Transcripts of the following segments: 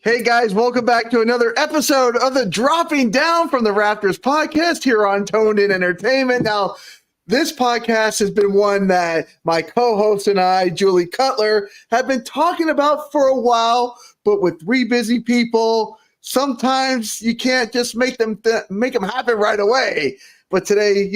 Hey guys, welcome back to another episode of the Dropping Down from the Rafters Podcast here on Toned In Entertainment. Now, this podcast has been one that my co-host and I, Julie Cutler, have been talking about for a while, but with three busy people, sometimes you can't just make them happen right away. But today,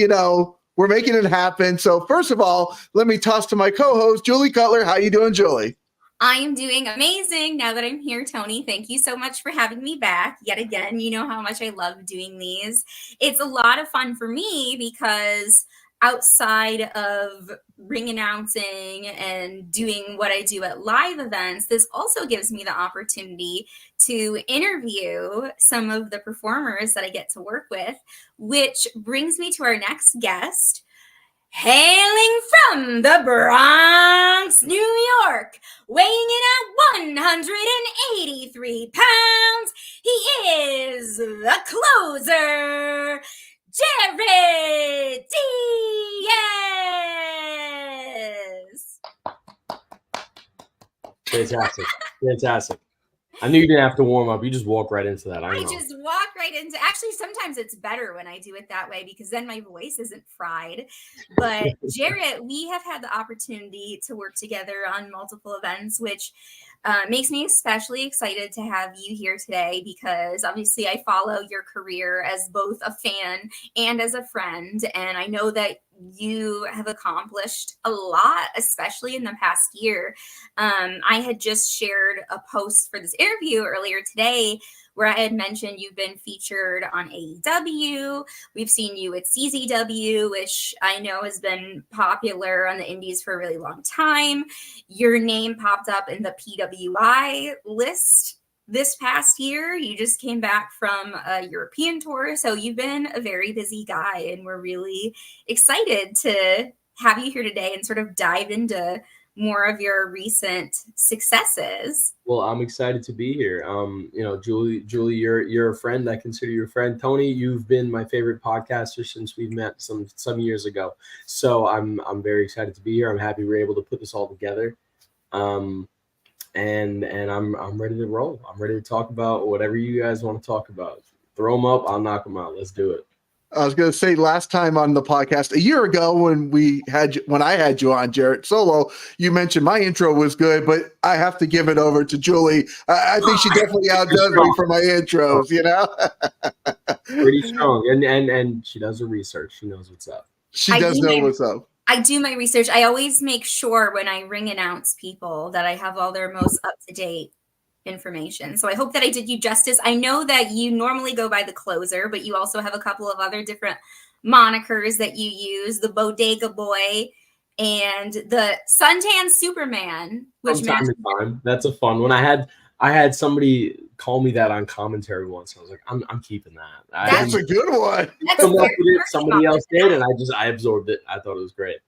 we're making it happen. So first of all, let me toss to my co-host, Julie Cutler. How you doing, Julie? I am doing amazing now that I'm here, Tony. Thank you so much for having me back yet again. You know how much I love doing these. It's a lot of fun for me because outside of ring announcing and doing what I do at live events, this also gives me the opportunity to interview some of the performers that I get to work with, which brings me to our next guest. Hailing from the Bronx, New York, weighing in at 183 pounds, he is the closer, Jarett Diaz. Fantastic. I knew you didn't have to warm up. You just walk right into that. I know. Just walk right into. Actually, sometimes it's better when I do it that way because then my voice isn't fried. But Jarett, we have had the opportunity to work together on multiple events, which makes me especially excited to have you here today because obviously I follow your career as both a fan and as a friend. And I know that you have accomplished a lot, especially in the past year. I had just shared a post for this interview earlier today where I had mentioned you've been featured on AEW. We've seen you at CZW, which I know has been popular on the indies for a really long time. Your name popped up in the PWI list this past year. You just came back from a European tour, so you've been a very busy guy, and we're really excited to have you here today and sort of dive into more of your recent successes. Well, I'm excited to be here. Julie, you're a friend. I consider you a friend. Tony, you've been my favorite podcaster since we've met some years ago. So I'm very excited to be here. I'm happy we're able to put this all together. And I'm ready to roll. I'm ready to talk about whatever you guys want to talk about. Throw them up, I'll knock them out. Let's do it. I was going to say last time on the podcast a year ago when I had you on, Jarett Solo, you mentioned my intro was good, but I have to give it over to Julie. I think she definitely outdoes me for my intros, Pretty strong. And she does her research. She knows what's up. She does know what's up. I do my research. I always make sure when I ring announce people that I have all their most up-to-date information. So I hope that I did you justice. I know that you normally go by the closer, but you also have a couple of other different monikers that you use, the Bodega Boy and the Suntan Superman, which from time to time. That's a fun one. I had somebody call me that on commentary once. I was like, I'm keeping that. That's a good one. Somebody else did, and I absorbed it. I thought it was great.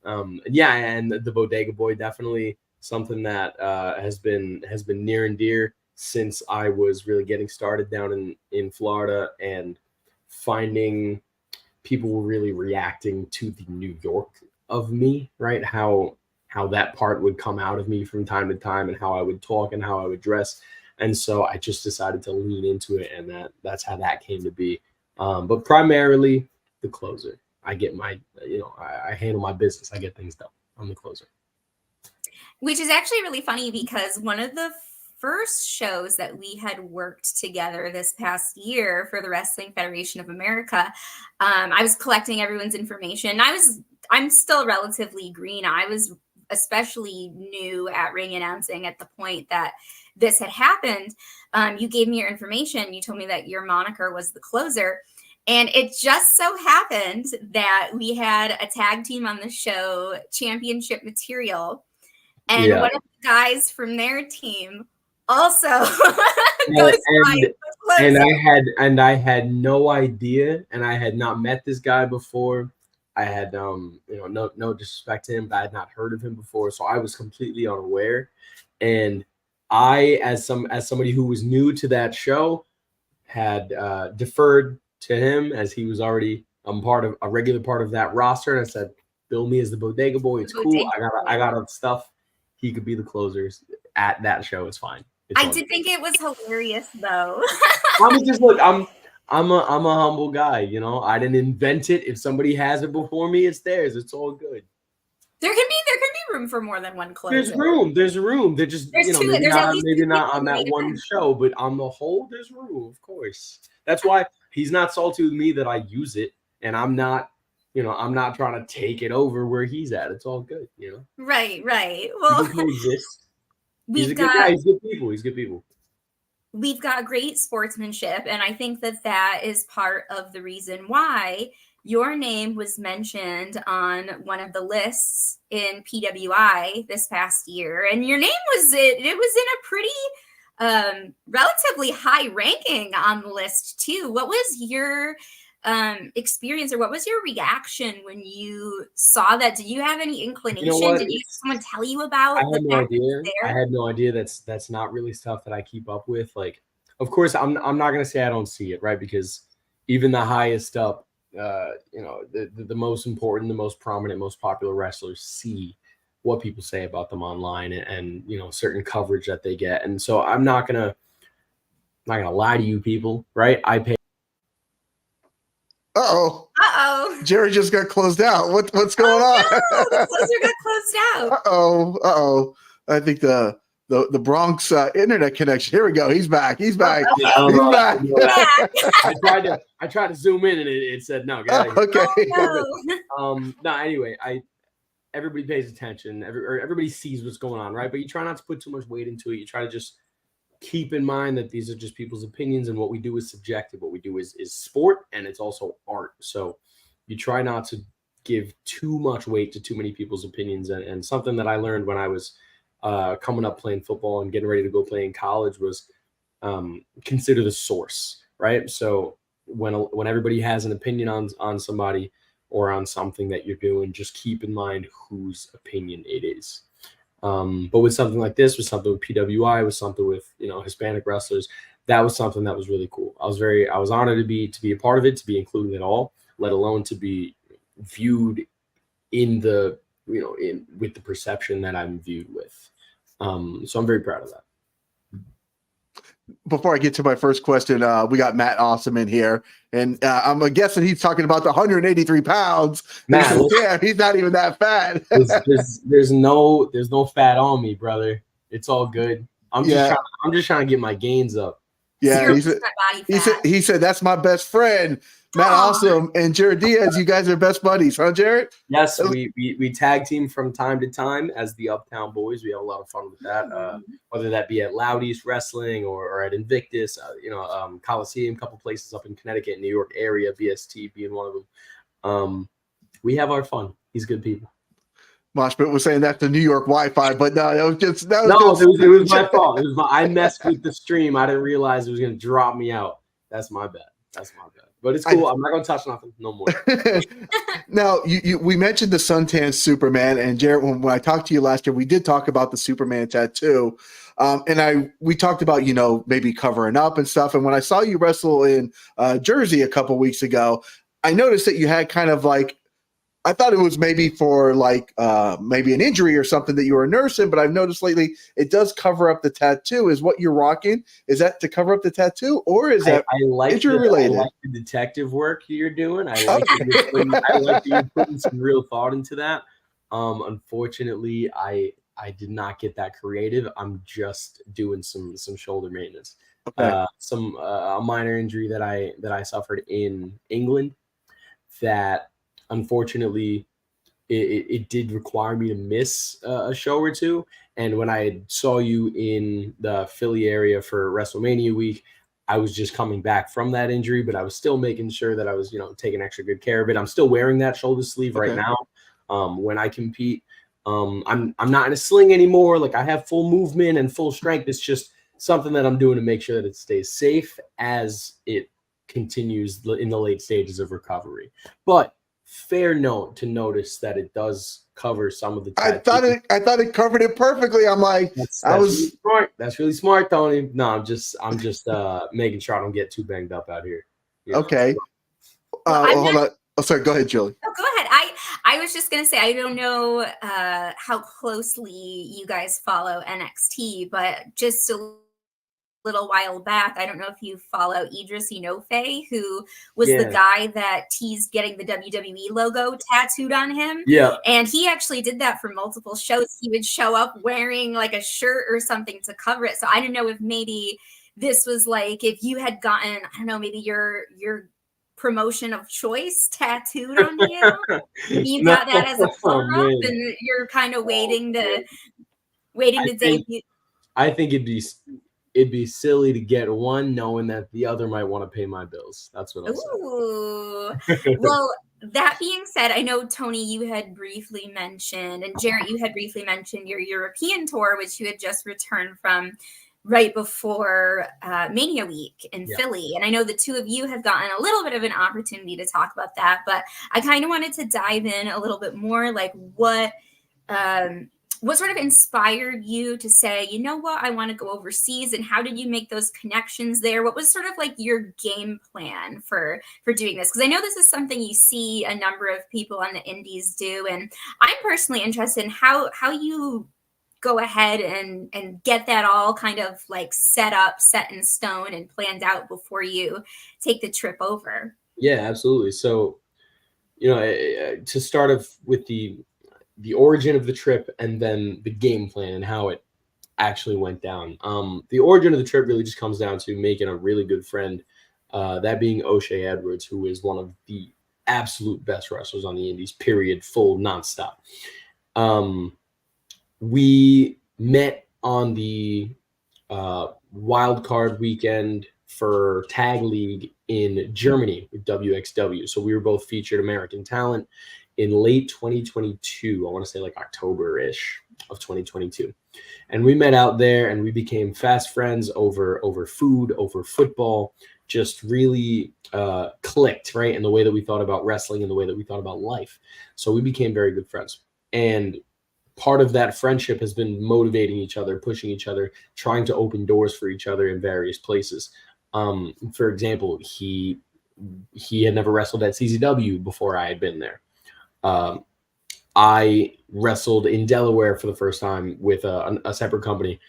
And the Bodega Boy, definitely something that has been near and dear since I was really getting started down in Florida, and finding people were really reacting to the New York of me, right? How that part would come out of me from time to time, and how I would talk and how I would dress. And so I just decided to lean into it, and that's how that came to be. But primarily the closer. I get my, I handle my business. I get things done. I'm the closer. Which is actually really funny because one of the first shows that we had worked together this past year for the Wrestling Federation of America, I was collecting everyone's information. I'm still relatively green. I was especially new at ring announcing at the point that this had happened. You gave me your information. You told me that your moniker was the closer. And it just so happened that we had a tag team on the show, Championship Material. And one of the guys from their team also goes by the closer. And I had no idea, and I had not met this guy before. I had no disrespect to him, but I had not heard of him before, so I was completely unaware. And I, as somebody who was new to that show, had deferred to him as he was already a regular part of that roster. And I said, "Bill me as the Bodega Boy. It's cool. I got stuff. He could be the closers at that show. It's fine. I did think it was hilarious, though. I'm a humble guy, you know. I didn't invent it. If somebody has it before me, it's theirs. It's all good. There can be room for more than one closer. There's room. They're just There's two. maybe There's at least two not people on that who one need show, but on the whole, there's room, of course. That's why he's not salty with me that I use it, and I'm not trying to take it over where he's at. It's all good, you know. Right. Well, he's a good guy. He's good people. He's good people. We've got great sportsmanship, and I think that is part of the reason why your name was mentioned on one of the lists in PWI this past year, and your name was it was in a pretty relatively high ranking on the list too. What was your experience, or what was your reaction when you saw that? Did you have any inclination? Did someone tell you about? I had no idea. I had no idea. That's not really stuff that I keep up with. Like, of course, I'm not gonna say I don't see it, right? Because even the highest up, the most important, the most prominent, most popular wrestlers see what people say about them online, and certain coverage that they get. And so I'm not gonna lie to you people, right? I pay. Uh-oh. Jerry just got closed out. What's going on? No, the closer got closed out. Uh-oh. I think the Bronx internet connection. Here we go. He's back. He's back. Okay. He's back. I tried to zoom in and it said no. Okay. No. Anyway, everybody pays attention. Everybody sees what's going on, right? But you try not to put too much weight into it. You try to just keep in mind that these are just people's opinions, and what we do is subjective. What we do is sport, and it's also art. So you try not to give too much weight to too many people's opinions. And something that I learned when I was coming up playing football and getting ready to go play in college was consider the source, right? So when everybody has an opinion on somebody or on something that you're doing, just keep in mind whose opinion it is. But with something like this, with something with PWI, with something with Hispanic wrestlers, that was something that was really cool. I was honored to be a part of it, to be included at all, let alone to be viewed in the with the perception that I'm viewed with. So I'm very proud of that. Before I get to my first question, we got Matt Awesome in here, and I'm guessing he's talking about the 183 pounds. Matt, yeah, he's not even that fat. there's no fat on me, brother. It's all good. I'm just trying to get my gains up. Yeah, he said that's my best friend, Matt Awesome and Jarett Diaz. You guys are best buddies, huh, Jarett? Yes, we tag team from time to time as the Uptown Boys. We have a lot of fun with that. Whether that be at Loud East Wrestling or at Invictus, Coliseum, a couple places up in Connecticut, New York area, BST being one of them. We have our fun. He's good people. Moshpit was saying that's the New York Wi-Fi, but no, it was my fault. I messed with the stream. I didn't realize it was going to drop me out. That's my bad. But it's cool. I'm not going to touch nothing no more. Now, we mentioned the suntan Superman, and Jarett, when I talked to you last year, we did talk about the Superman tattoo. We talked about, maybe covering up and stuff. And when I saw you wrestle in Jersey a couple weeks ago, I noticed that you had kind of like, I thought it was maybe for like maybe an injury or something that you were nursing, but I've noticed lately it does cover up the tattoo. Is what you're rocking? Is that to cover up the tattoo, or is that injury related? I like the detective work you're doing. I like that you're putting some real thought into that. Unfortunately, I did not get that creative. I'm just doing some shoulder maintenance. Okay. A minor injury that I suffered in England that. Unfortunately, it did require me to miss a show or two. And when I saw you in the Philly area for WrestleMania week, I was just coming back from that injury, but I was still making sure that I was, taking extra good care of it. I'm still wearing that shoulder sleeve right now. When I compete, I'm not in a sling anymore. Like, I have full movement and full strength. It's just something that I'm doing to make sure that it stays safe as it continues in the late stages of recovery. But fair note to notice that it does cover some of the tattoos. I thought it covered it perfectly. I'm like, that's really smart. That's really smart, Tony. No, I'm just making sure I don't get too banged up out here. Okay. Hold on. Oh, sorry. Go ahead, Julie. Oh, go ahead. I was just gonna say, I don't know how closely you guys follow NXT, but just a little while back. I don't know if you follow Idris Inoue, who was the guy that teased getting the WWE logo tattooed on him. Yeah. And he actually did that for multiple shows. He would show up wearing like a shirt or something to cover it. So I don't know if maybe this was like if you had gotten, I don't know, maybe your promotion of choice tattooed on you. You got that as a cover-up, and you're kind of waiting to debut. I think it'd be silly to get one knowing that the other might want to pay my bills. That's what I'll say. Well, that being said, I know, Tony, you had briefly mentioned, and Jarett, you had briefly mentioned your European tour, which you had just returned from right before Mania Week in Philly. And I know the two of you have gotten a little bit of an opportunity to talk about that, but I kind of wanted to dive in a little bit more, like what sort of inspired you to say, you know what, I want to go overseas, and how did you make those connections there? What was sort of like your game plan for doing this? Because I know this is something you see a number of people on the indies do, and I'm personally interested in how you go ahead and get that all kind of like set in stone and planned out before you take the trip over. Yeah, absolutely. So, to start off with the origin of the trip and then the game plan and how it actually went down. The origin of the trip really just comes down to making a really good friend, that being O'Shea Edwards, who is one of the absolute best wrestlers on the indies, period, full, nonstop. We met on the wild card weekend for Tag League in Germany with WXW. So we were both featured American talent in late 2022. I want to say like October-ish of 2022. And we met out there and we became fast friends over food, over football, just really clicked, right? In the way that we thought about wrestling and the way that we thought about life. So we became very good friends. And part of that friendship has been motivating each other, pushing each other, trying to open doors for each other in various places. For example, he had never wrestled at CZW before I had been there. I wrestled in Delaware for the first time with a separate company,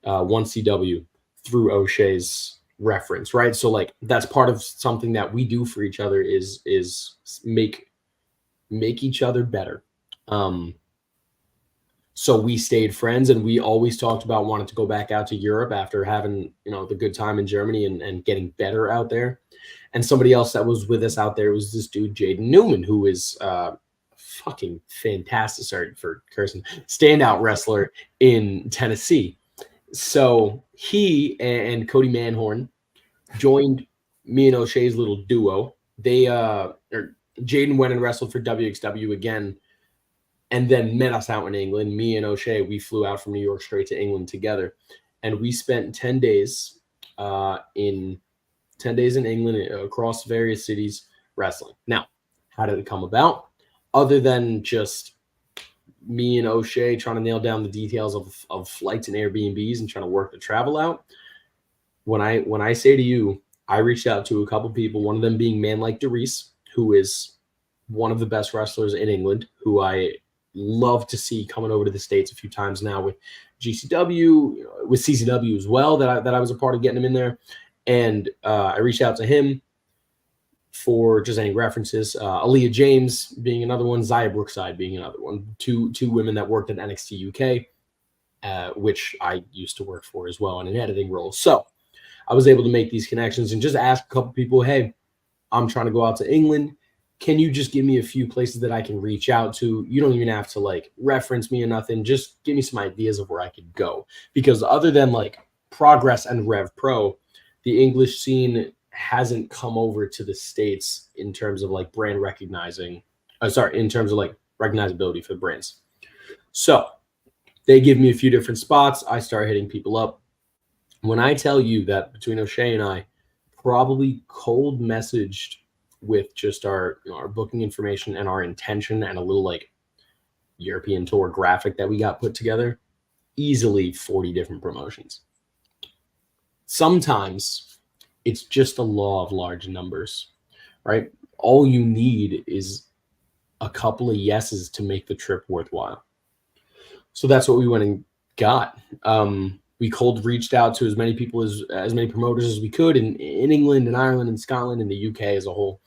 1CW, through O'Shea's reference, right? So like that's part of something that we do for each other is make each other better. So we stayed friends, and we always talked about wanting to go back out to Europe after having, the good time in Germany and getting better out there. And somebody else that was with us out there was this dude, Jaden Newman, who is fucking fantastic. Sorry for cursing. Standout wrestler in Tennessee. So he and Cody Manhorn joined me and O'Shea's little duo. Jaden went and wrestled for WXW again, and then met us out in England. Me and O'Shea, we flew out from New York straight to England together. And we spent 10 days in England across various cities wrestling. Now, how did it come about? Other than just me and O'Shea trying to nail down the details of flights and Airbnbs and trying to work the travel out. When I say to you, I reached out to a couple people, one of them being Man Like DeReese, who is one of the best wrestlers in England, who I love to see coming over to the States a few times now with GCW, with CCW as well, that I was a part of getting him in there. And I reached out to him for just any references. Aaliyah James being another one, Zaya Brookside being another one. Two women that worked at NXT UK, which I used to work for as well in an editing role. So I was able to make these connections and just ask a couple people, hey, I'm trying to go out to England. Can you just give me a few places that I can reach out to? You don't even have to like reference me or nothing. Just give me some ideas of where I could go. Because other than like Progress and Rev Pro, the English scene hasn't come over to the States in terms of like brand recognizing, in terms of like recognizability for brands. So they give me a few different spots. I start hitting people up. When I tell you that between O'Shea and I probably cold messaged with just our booking information and our intention and a little like European tour graphic that we got put together, easily 40 different promotions. Sometimes it's just a law of large numbers, right? All you need is a couple of yeses to make the trip worthwhile. So that's what we went and got. We cold reached out to as many people as many promoters as we could in England and Ireland and Scotland and the UK as a whole.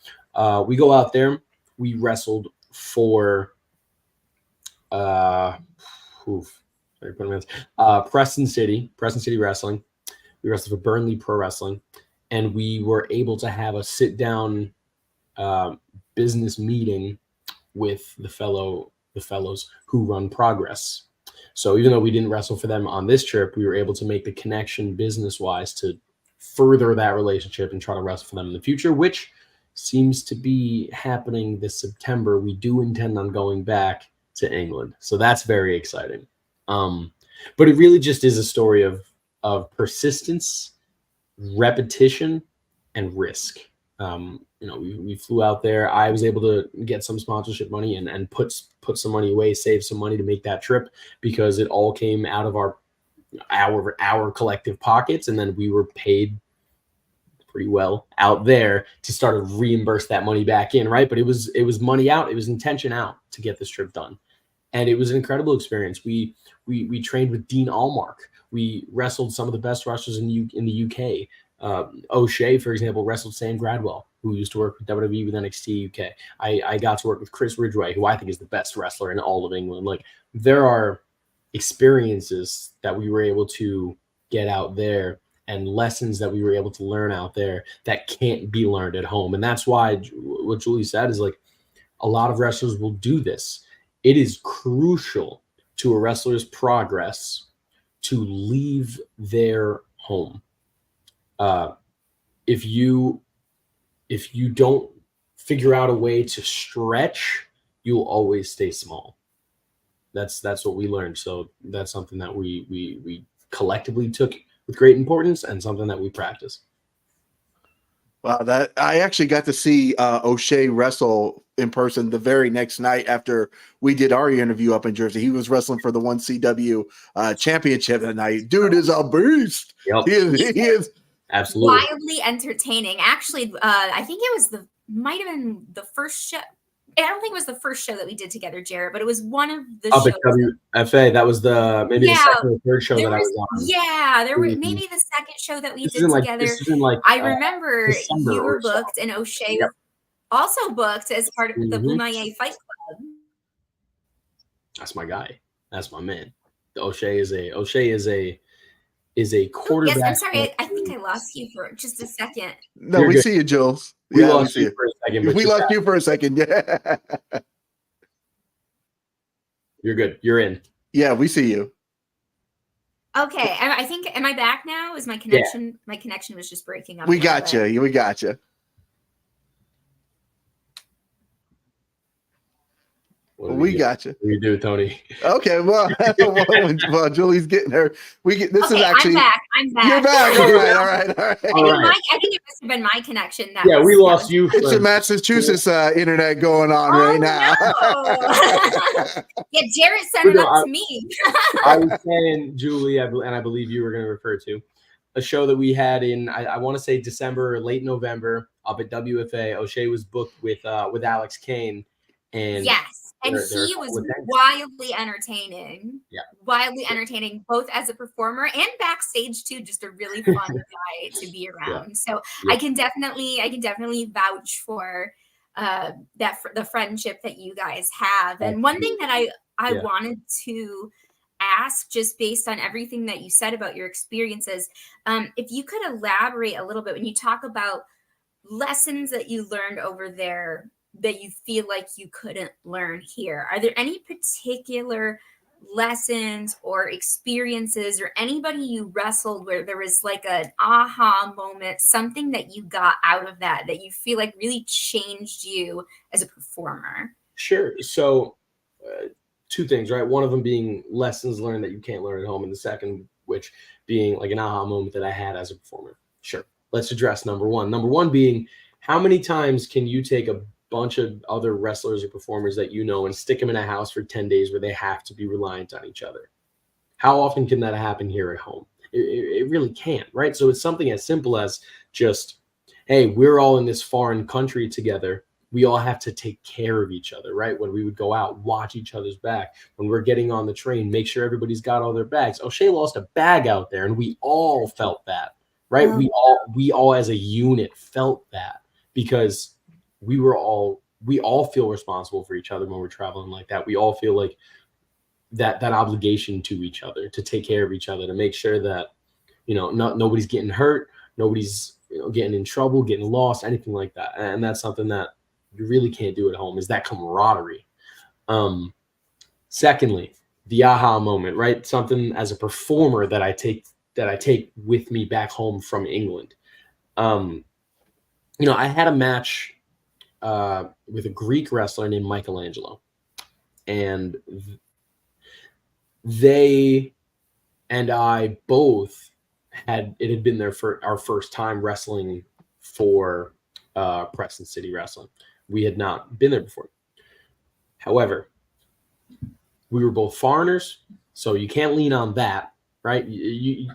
We go out there. We wrestled for Preston City Wrestling. We wrestled for Burnley Pro Wrestling, and we were able to have a sit-down business meeting with the fellows who run Progress. So even though we didn't wrestle for them on this trip, we were able to make the connection business-wise to further that relationship and try to wrestle for them in the future, which seems to be happening this September. We do intend on going back to England, so that's very exciting. But it really just is a story of persistence, repetition, and risk. We flew out there. I was able to get some sponsorship money and put some money away, save some money to make that trip, because it all came out of our collective pockets, and then we were paid pretty well out there to start to reimburse that money back in, right? But it was money out, it was intention out to get this trip done, and it was an incredible experience. We trained with Dean Allmark. We wrestled some of the best wrestlers in the UK. O'Shea, for example, wrestled Sam Gradwell, who used to work with WWE with NXT UK. I got to work with Chris Ridgway, who I think is the best wrestler in all of England. Like, there are experiences that we were able to get out there and lessons that we were able to learn out there that can't be learned at home. And that's why what Julie said is, like, a lot of wrestlers will do this. It is crucial to a wrestler's progress to leave their home. If you don't figure out a way to stretch, you'll always stay small. That's what we learned. So that's something that we collectively took with great importance, and something that we practice. Wow, that I actually got to see O'Shea wrestle in person the very next night after we did our interview up in Jersey. He was wrestling for the 1CW championship that night. Dude is a beast. Yep. He is absolutely wildly entertaining. Actually, I think it might have been the first show. I don't think it was the first show that we did together, Jarett, but it was one of the up shows. At WFA, that was the second or third show that I was on. Yeah, there were maybe the second show that we did together. I remember December you were booked, and O'Shea was also booked as part of the Bumaye Fight Club. That's my guy. That's my man. O'Shea is a quarterback. Yes, I'm sorry. I think I lost you for just a second. No, we see you, Jules. We lost you for a second. We lost you for a second. Yeah. You're good. You're in. Yeah, we see you. Okay. I think, am I back now? Is my connection? Yeah. My connection was just breaking up. We got you. We got you. We got you. What do you do, Tony? Okay, well, Julie's getting her. This is actually. I'm back. You're back. All right. I think it must have been my connection. We lost you. It's the Massachusetts internet going on right now. No. Yeah, Jarett sent it up to me. I was saying, Julie, and I believe you were going to refer to a show that we had in, I want to say December or late November up at WFA. O'Shea was booked with Alex Kane. And yes, and he was wildly entertaining. Yeah, wildly entertaining, both as a performer and backstage too. Just a really fun guy to be around. Yeah. So yeah. I can definitely vouch for the friendship that you guys have. And one thing that I wanted to ask, just based on everything that you said about your experiences, if you could elaborate a little bit when you talk about lessons that you learned over there that you feel like you couldn't learn here. Are there any particular lessons or experiences or anybody you wrestled where there was like an aha moment, something that you got out of that you feel like really changed you as a performer? Sure. So two things, right? One of them being lessons learned that you can't learn at home, and the second, which being like an aha moment that I had as a performer. Sure. Let's address number one. Number one being, how many times can you take a bunch of other wrestlers or performers that you know and stick them in a house for 10 days where they have to be reliant on each other? How often can that happen here at home? It really can't, right? So it's something as simple as just, hey, we're all in this foreign country together. we all have to take care of each other, right? When we would go out, watch each other's back. When we're getting on the train, make sure everybody's got all their bags. O'Shea lost a bag out there, and we all felt that, right? We all as a unit felt that, because we all feel responsible for each other when we're traveling like that. We all feel like that obligation to each other, to take care of each other, to make sure that, nobody's getting hurt, nobody's getting in trouble, getting lost, anything like that. And that's something that you really can't do at home, is that camaraderie. Secondly, the aha moment, right? Something as a performer that I take with me back home from England. I had a match with a Greek wrestler named Michelangelo, and they and I both had been there for our first time wrestling for Preston City Wrestling. We had not been there before. However, we were both foreigners, so you can't lean on that, right? You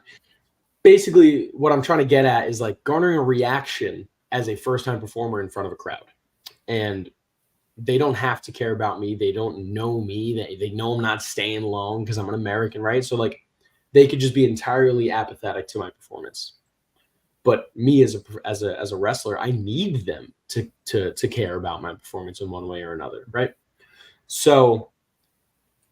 basically, what I'm trying to get at is like garnering a reaction as a first-time performer in front of a crowd. And they don't have to care about me. They don't know me. They know I'm not staying long because I'm an American, right? So like, they could just be entirely apathetic to my performance. But me as a wrestler, I need them to care about my performance in one way or another, right? So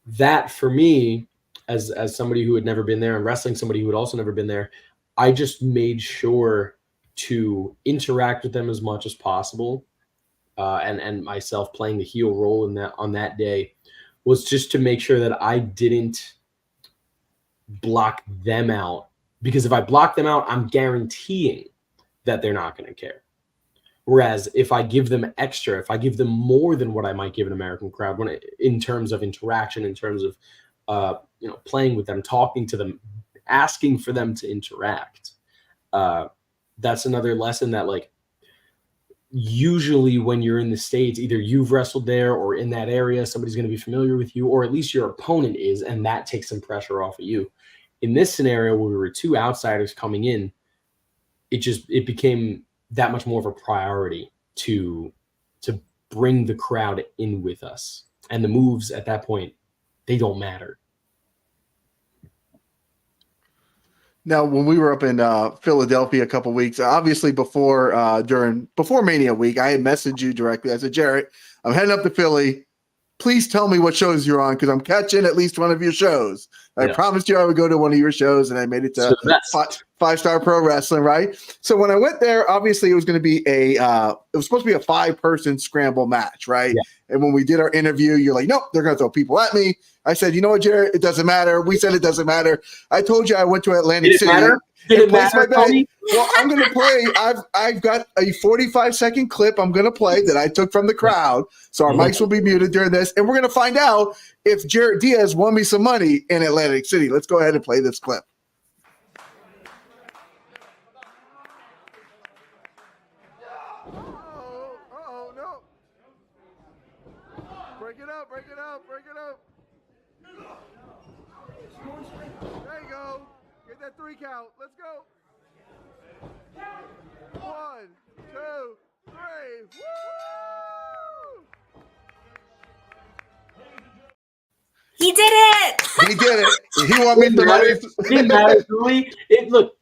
that for me, as somebody who had never been there and wrestling somebody who had also never been there, I just made sure to interact with them as much as possible. And myself playing the heel role on that day was just to make sure that I didn't block them out, because if I block them out, I'm guaranteeing that they're not going to care. Whereas if I give them extra, if I give them more than what I might give an American crowd, in terms of interaction, in terms of playing with them, talking to them, asking for them to interact, that's another lesson that, like, usually when you're in the States, either you've wrestled there or in that area, somebody's going to be familiar with you, or at least your opponent is, and that takes some pressure off of you. In this scenario where we were two outsiders coming in, it became that much more of a priority to bring the crowd in with us. And the moves at that point, they don't matter. Now, when we were up in Philadelphia a couple weeks, obviously before Mania Week, I had messaged you directly. I said, Jarett, I'm heading up to Philly. Please tell me what shows you're on, because I'm catching at least one of your shows. I promised you I would go to one of your shows, and I made it to Five Star Pro Wrestling, right? So when I went there, obviously it was going to be it was supposed to be a 5-person scramble match, right? Yeah. And when we did our interview, you're like, nope, they're going to throw people at me. I said, you know what, Jarett? It doesn't matter. We said it doesn't matter. I told you I went to Atlantic City. Did it matter? Well, I'm going to play. I've got a 45-second clip I'm going to play that I took from the crowd. So our mics will be muted during this. And we're going to find out if Jarett Diaz won me some money in Atlantic City. Let's go ahead and play this clip. Oh, no. Break it up. There you go. Get that 3 count. Let's go. 1, 2, 3. Woo! He did it. He did it. He want me to money. It didn't matter to me. Look,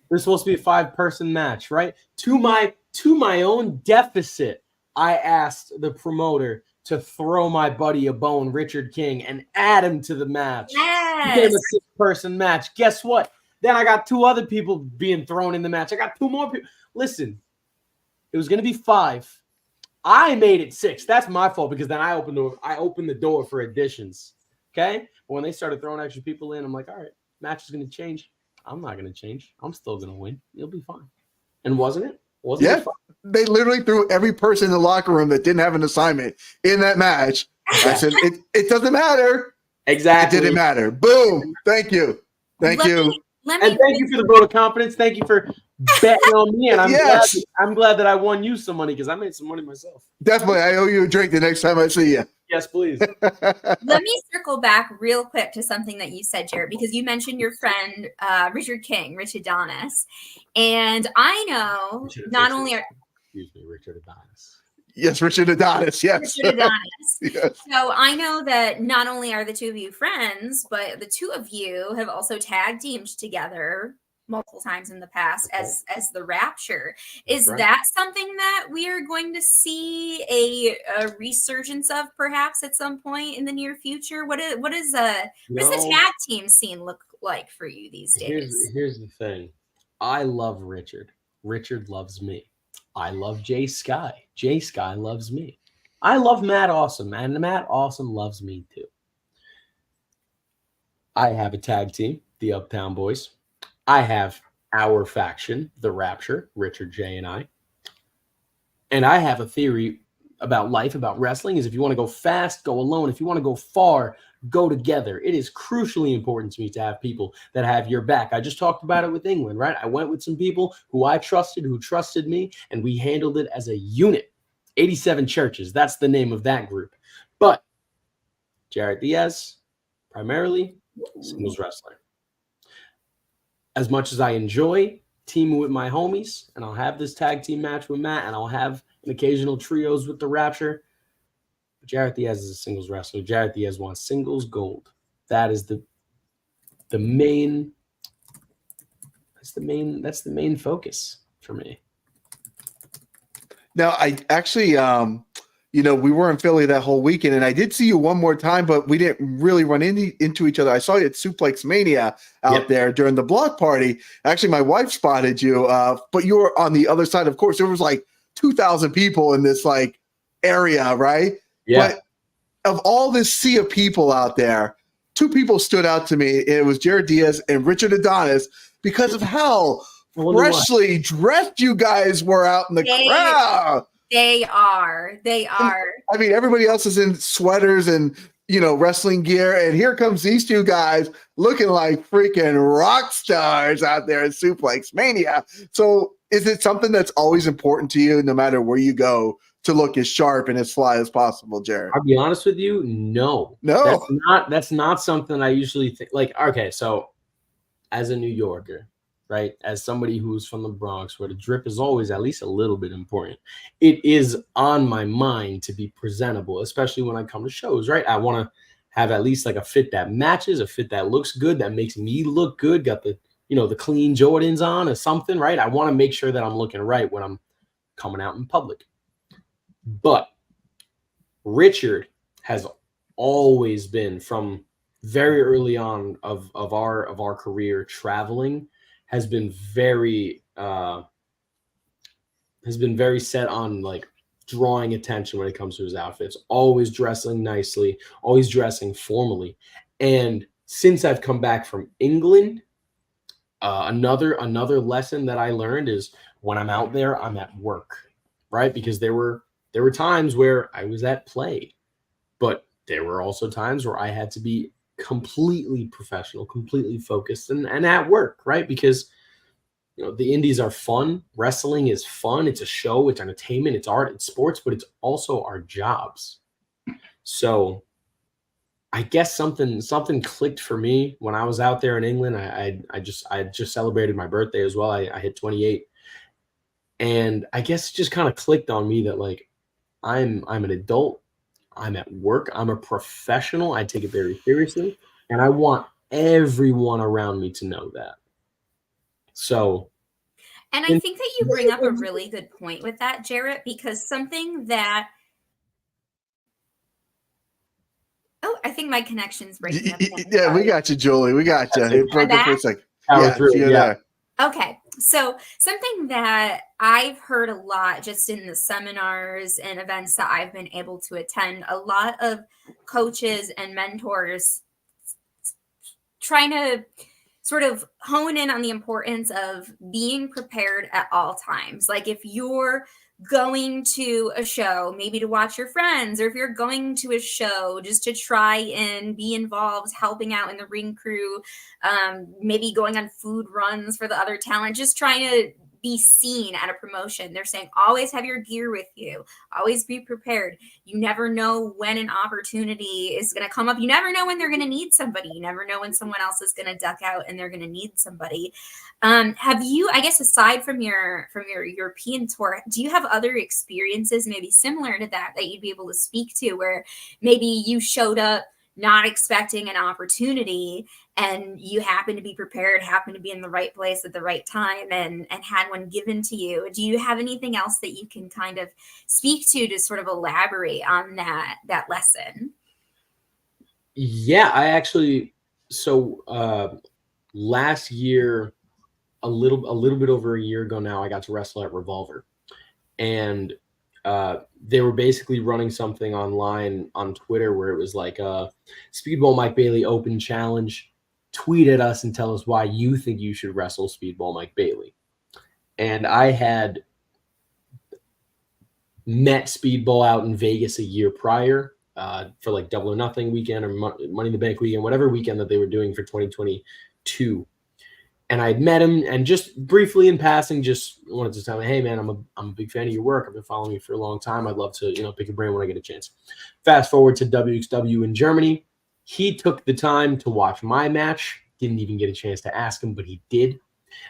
there's supposed to be a 5-person match, right? To my own deficit, I asked the promoter to throw my buddy a bone, Richard King, and add him to the match. Yes. It became a 6-person match. Guess what? Then I got 2 other people being thrown in the match. I got 2 more people. Listen, it was going to be 5. I made it 6. That's my fault, because then I opened the door for additions. Okay? But when they started throwing extra people in, I'm like, all right, match is going to change. I'm not going to change. I'm still going to win. It'll be fine. And wasn't it? It fun? They literally threw every person in the locker room that didn't have an assignment in that match. I said, it doesn't matter. Exactly. It didn't matter. Boom. Thank you. Thank you for the vote of confidence. Thank you for betting on me. And I'm glad that I won you some money, because I made some money myself. Definitely. I owe you a drink the next time I see you. Yes, please. Let me circle back real quick to something that you said, Jarett, because you mentioned your friend Richard King, Rich Adonis. And I know not only are... Excuse me, Richard Adonis. Yes, Richard Adonis. Yes. Richard Adonis. Yes. So I know that not only are the two of you friends, but the two of you have also tag teamed together multiple times in the past as the Rapture. Is that something that we are going to see a resurgence of perhaps at some point in the near future? What does the tag team scene look like for you these days? Here's the thing. I love Richard. Richard loves me. I love Jay Sky. Jay Sky loves me. I love Matt Awesome, and Matt Awesome loves me too. I have a tag team, the Uptown Boys. I have our faction, the Rapture, Richard, Jay, and I. And I have a theory about life, about wrestling, is if you want to go fast, go alone. If you want to go far, go together. It is crucially important to me to have people that have your back. I just talked about it with England, right? I went with some people who I trusted, who trusted me, and we handled it as a unit. 87 churches, that's the name of that group. But Jarett Diaz, primarily singles wrestler. As much as I enjoy teaming with my homies, and I'll have this tag team match with Matt, and I'll have an occasional trios with the Rapture, Jarett Diaz is a singles wrestler. Jarett Diaz wants singles gold. That is the main. That's the main focus for me. Now, I actually, we were in Philly that whole weekend, and I did see you one more time, but we didn't really run into each other. I saw you at Suplex Mania out there during the block party. Actually, my wife spotted you, but you were on the other side. Of course, there was like 2,000 people in this like area, right? Yeah. But of all this sea of people out there, two people stood out to me. It was Jarett Diaz and Richard Adonis because of how freshly dressed you guys were out in the crowd. They are. I mean, everybody else is in sweaters and, wrestling gear. And here comes these two guys looking like freaking rock stars out there at Suplex Mania. So is it something that's always important to you, no matter where you go, to look as sharp and as fly as possible, Jarett? I'll be honest with you. No. That's not something I usually think. Like, okay, so as a New Yorker, right, as somebody who's from the Bronx, where the drip is always at least a little bit important, it is on my mind to be presentable, especially when I come to shows, right? I want to have at least like a fit that matches, a fit that looks good, that makes me look good, got the, the clean Jordans on or something, right? I want to make sure that I'm looking right when I'm coming out in public. But Richard has always been, from very early on of our career, traveling, has been very set on like drawing attention when it comes to his outfits, always dressing nicely, always dressing formally. And since I've come back from England, another lesson that I learned is when I'm out there, I'm at work, right? Because there were times where I was at play, but there were also times where I had to be completely professional, completely focused, and at work, right? Because the indies are fun. Wrestling is fun. It's a show. It's entertainment. It's art. It's sports, but it's also our jobs. So I guess something clicked for me when I was out there in England. I just celebrated my birthday as well. I hit 28, and I guess it just kind of clicked on me that like I'm an adult. I'm at work. I'm a professional. I take it very seriously, and I want everyone around me to know that. So, and I think that you bring up a really good point with that, Jarett, because something that I think my connection's breaking up. Yeah, we got you, Julie. We got you. It broke up for a second. Yeah. Okay. So something that I've heard a lot just in the seminars and events that I've been able to attend, a lot of coaches and mentors trying to sort of hone in on the importance of being prepared at all times. Like if you're going to a show, maybe to watch your friends, or if you're going to a show just to try and be involved, helping out in the ring crew, maybe going on food runs for the other talent, just trying to be seen at a promotion. They're saying always have your gear with you, always be prepared. You never know when an opportunity is going to come up. You never know when they're going to need somebody. You never know when someone else is going to duck out and they're going to need somebody. Have you, I guess, aside from your European tour, do you have other experiences maybe similar to that you'd be able to speak to, where maybe you showed up not expecting an opportunity and you happen to be prepared, happen to be in the right place at the right time, and had one given to you? Do you have anything else that you can kind of speak to sort of elaborate on that lesson? Yeah, I actually, last year, a little bit over a year ago now, I got to wrestle at Revolver, and they were basically running something online on Twitter where it was like Speedball Mike Bailey Open Challenge. Tweet at us and tell us why you think you should wrestle Speedball Mike Bailey. And I had met Speedball out in Vegas a year prior for like Double or Nothing weekend or Money in the Bank weekend, whatever weekend that they were doing for 2022. And I had met him, and just briefly in passing, just wanted to tell him, hey man, I'm a big fan of your work. I've been following you for a long time. I'd love to, pick your brain when I get a chance. Fast forward to WXW in Germany. He took the time to watch my match. Didn't even get a chance to ask him, but he did.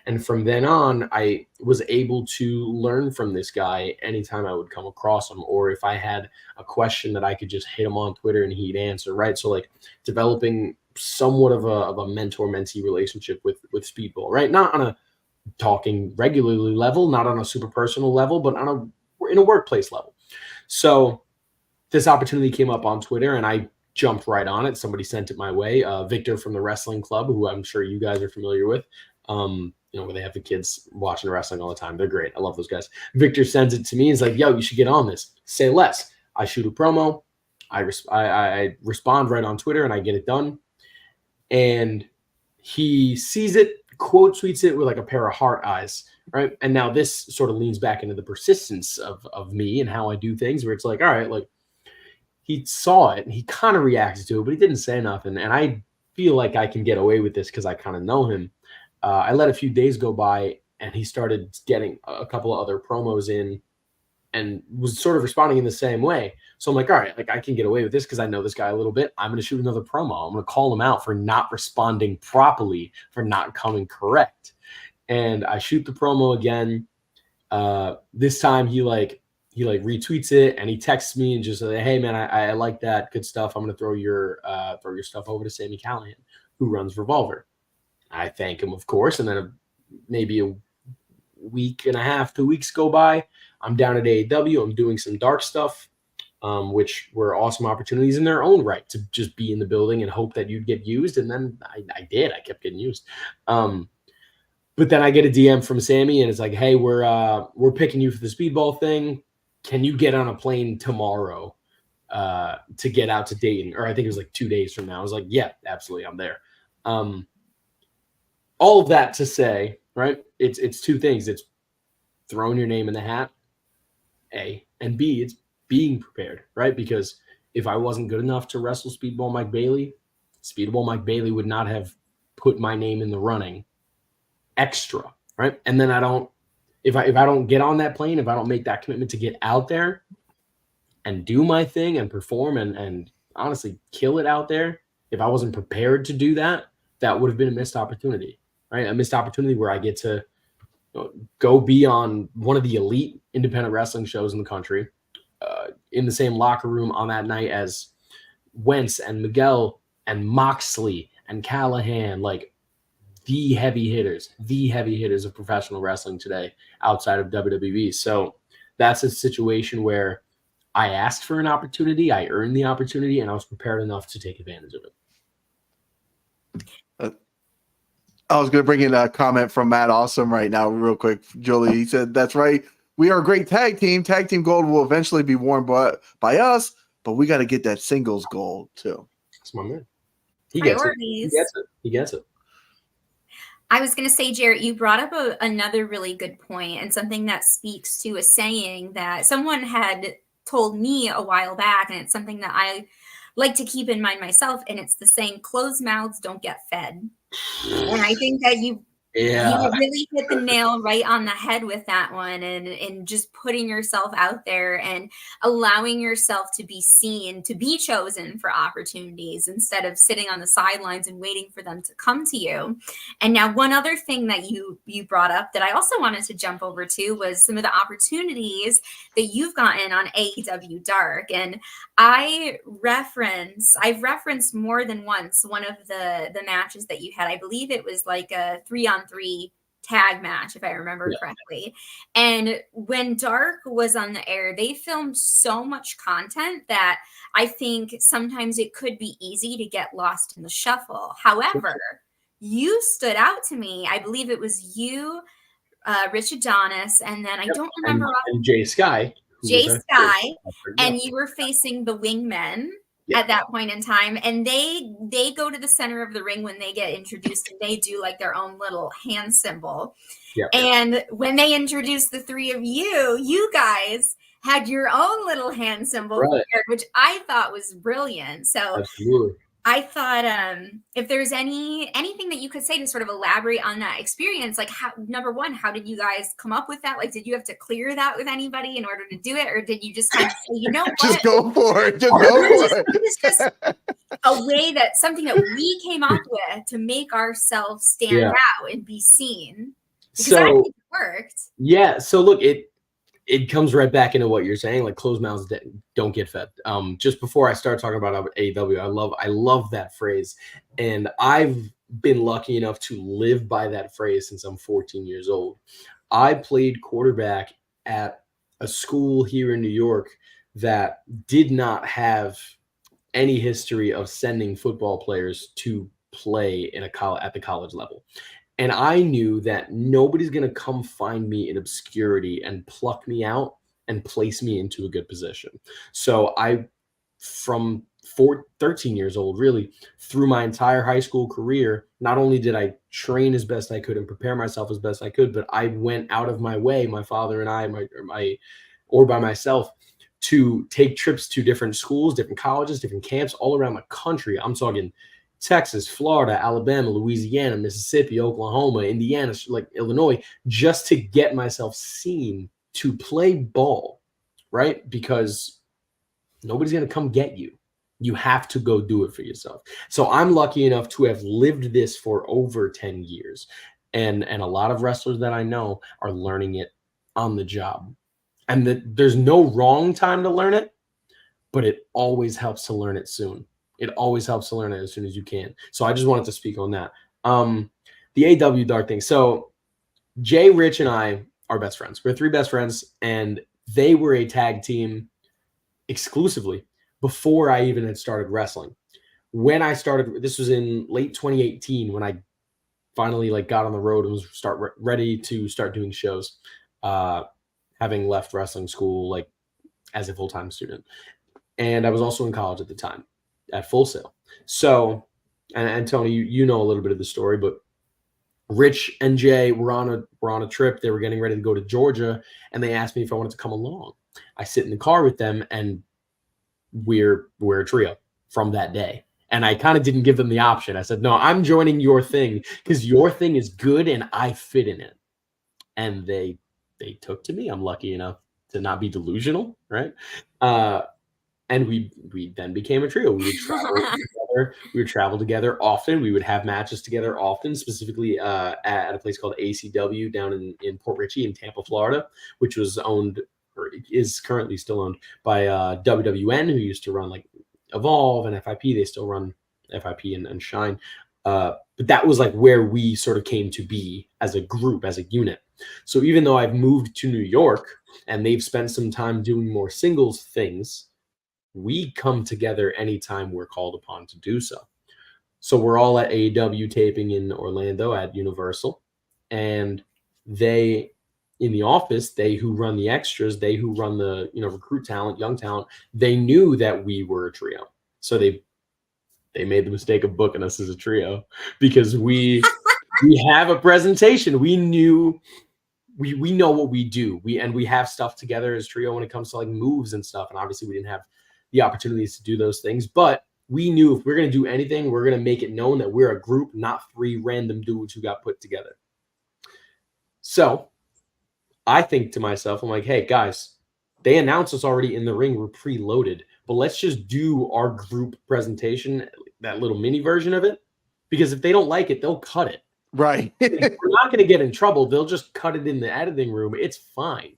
And from then on, I was able to learn from this guy anytime I would come across him, or if I had a question that I could just hit him on Twitter and he'd answer, right? So like developing somewhat of a mentor-mentee relationship with Speedball, right? Not on a talking regularly level, not on a super personal level, but in a workplace level. So this opportunity came up on Twitter and I jumped right on it. Somebody sent it my way. Victor from the Wrestling Club, who I'm sure you guys are familiar with, where they have the kids watching wrestling all the time. They're great. I love those guys. Victor sends it to me. He's like, yo, you should get on this. Say less. I shoot a promo. I respond right on Twitter and I get it done. And he sees it, quote tweets it with like a pair of heart eyes, right? And now this sort of leans back into the persistence of me and how I do things, where it's like, all right, like he saw it and he kind of reacted to it, but he didn't say nothing. And I feel like I can get away with this because I kind of know him. I let a few days go by and he started getting a couple of other promos in and was sort of responding in the same way. So I'm like, all right, like I can get away with this because I know this guy a little bit. I'm going to shoot another promo. I'm going to call him out for not responding properly, for not coming correct. And I shoot the promo again. This time he retweets it and he texts me and just says, hey man, I like that. Good stuff. I'm going to throw your stuff over to Sami Callihan, who runs Revolver. I thank him, of course. And then maybe a week and a half, 2 weeks go by. I'm down at AEW. I'm doing some dark stuff, which were awesome opportunities in their own right to just be in the building and hope that you'd get used. And then I did. I kept getting used. But then I get a DM from Sammy and it's like, hey, we're picking you for the Speedball thing. Can you get on a plane tomorrow to get out to Dayton? Or I think it was like 2 days from now. I was like, yeah, absolutely. I'm there. All of that to say, right? It's two things. It's throwing your name in the hat, A, and B, it's being prepared, right? Because if I wasn't good enough to wrestle Speedball Mike Bailey would not have put my name in the running extra, right? And then if I don't get on that plane, if I don't make that commitment to get out there and do my thing and perform and honestly kill it out there, if I wasn't prepared to do that, that would have been a missed opportunity, right? A missed opportunity where I get to go be on one of the elite independent wrestling shows in the country, in the same locker room on that night as Wentz and Miguel and Moxley and Callahan, like the heavy hitters of professional wrestling today outside of WWE. So that's a situation where I asked for an opportunity, I earned the opportunity, and I was prepared enough to take advantage of it. I was going to bring in a comment from Matt Awesome right now, real quick. Julie, he said, that's right. We are a great tag team. Tag team gold will eventually be worn by us, but we got to get that singles gold too. That's my man. He gets it. I was going to say, Jarett, you brought up another really good point and something that speaks to a saying that someone had told me a while back, and it's something that I like to keep in mind myself, and it's the saying, closed mouths don't get fed. And I think that Yeah. You really hit the nail right on the head with that one, and just putting yourself out there and allowing yourself to be seen, to be chosen for opportunities instead of sitting on the sidelines and waiting for them to come to you. And now one other thing that you brought up that I also wanted to jump over to was some of the opportunities that you've gotten on AEW Dark. And I've referenced more than once one of the matches that you had. I believe it was like a 3-on-3 tag match, if I remember correctly. And when Dark was on the air, they filmed so much content that I think sometimes it could be easy to get lost in the shuffle. However, you stood out to me. I believe it was you, Rich Adonis, and then I don't remember. And Jay Sky. And you were facing the Wingmen at that point in time, and they go to the center of the ring when they get introduced, and they do like their own little hand symbol. And when they introduced the three of you guys had your own little hand symbol, which I thought was brilliant. So absolutely. I thought if there's anything that you could say to sort of elaborate on that experience, like number one, how did you guys come up with that? Like, did you have to clear that with anybody in order to do it? Or did you just kind of say, you know what? Just go for it. It's just a way something that we came up with to make ourselves stand out and be seen. Because I think it worked. Yeah. So look, it comes right back into what you're saying, like closed mouths don't get fed. Just before I start talking about AEW, I love that phrase. And I've been lucky enough to live by that phrase since I'm 14 years old. I played quarterback at a school here in New York that did not have any history of sending football players to play at the college level. And I knew that nobody's going to come find me in obscurity and pluck me out and place me into a good position. So from 13 years old, really, through my entire high school career, not only did I train as best I could and prepare myself as best I could, but I went out of my way, my father and I, or by myself, to take trips to different schools, different colleges, different camps all around the country. I'm talking Texas, Florida, Alabama, Louisiana, Mississippi, Oklahoma, Indiana, like Illinois, just to get myself seen to play ball, right? Because nobody's going to come get you. You have to go do it for yourself. So I'm lucky enough to have lived this for over 10 years. And a lot of wrestlers that I know are learning it on the job. And there's no wrong time to learn it, but it always helps to learn it soon. It always helps to learn it as soon as you can. So I just wanted to speak on that. The AEW Dark thing. So Jay, Rich, and I are best friends. We're three best friends, and they were a tag team exclusively before I even had started wrestling. When I started, this was in late 2018 when I finally got on the road and was ready to start doing shows, having left wrestling school as a full-time student. And I was also in college at the time at Full Sail. So, and Tony, you know a little bit of the story, but Rich and Jay were on a trip. They were getting ready to go to Georgia, and they asked me if I wanted to come along. I sit in the car with them, and we're a trio from that day. And I kind of didn't give them the option. I said, no, I'm joining your thing because your thing is good and I fit in it. And they took to me. I'm lucky enough to not be delusional, right? And we then became a trio. We would travel together. We would travel together often. We would have matches together often, specifically at a place called ACW down in Port Richey in Tampa, Florida, which was owned or is currently still owned by WWN, who used to run Evolve and FIP. They still run FIP and Shine. But that was where we sort of came to be as a group, as a unit. So even though I've moved to New York and they've spent some time doing more singles things, we come together anytime we're called upon to do so. So we're all at AEW taping in Orlando at Universal, and they in the office, they who run the extras, they who run the recruit talent, young talent, they knew that we were a trio. So they made the mistake of booking us as a trio because we have a presentation. We knew we know what we do. We have stuff together as trio when it comes to moves and stuff. And obviously we didn't have the opportunities to do those things, but we knew if we're going to do anything, we're going to make it known that we're a group, not three random dudes who got put together. So I think to myself, I'm like, hey, guys, they announced us already in the ring. We're preloaded, but let's just do our group presentation, that little mini version of it. Because if they don't like it, they'll cut it. Right. We're not going to get in trouble. They'll just cut it in the editing room. It's fine.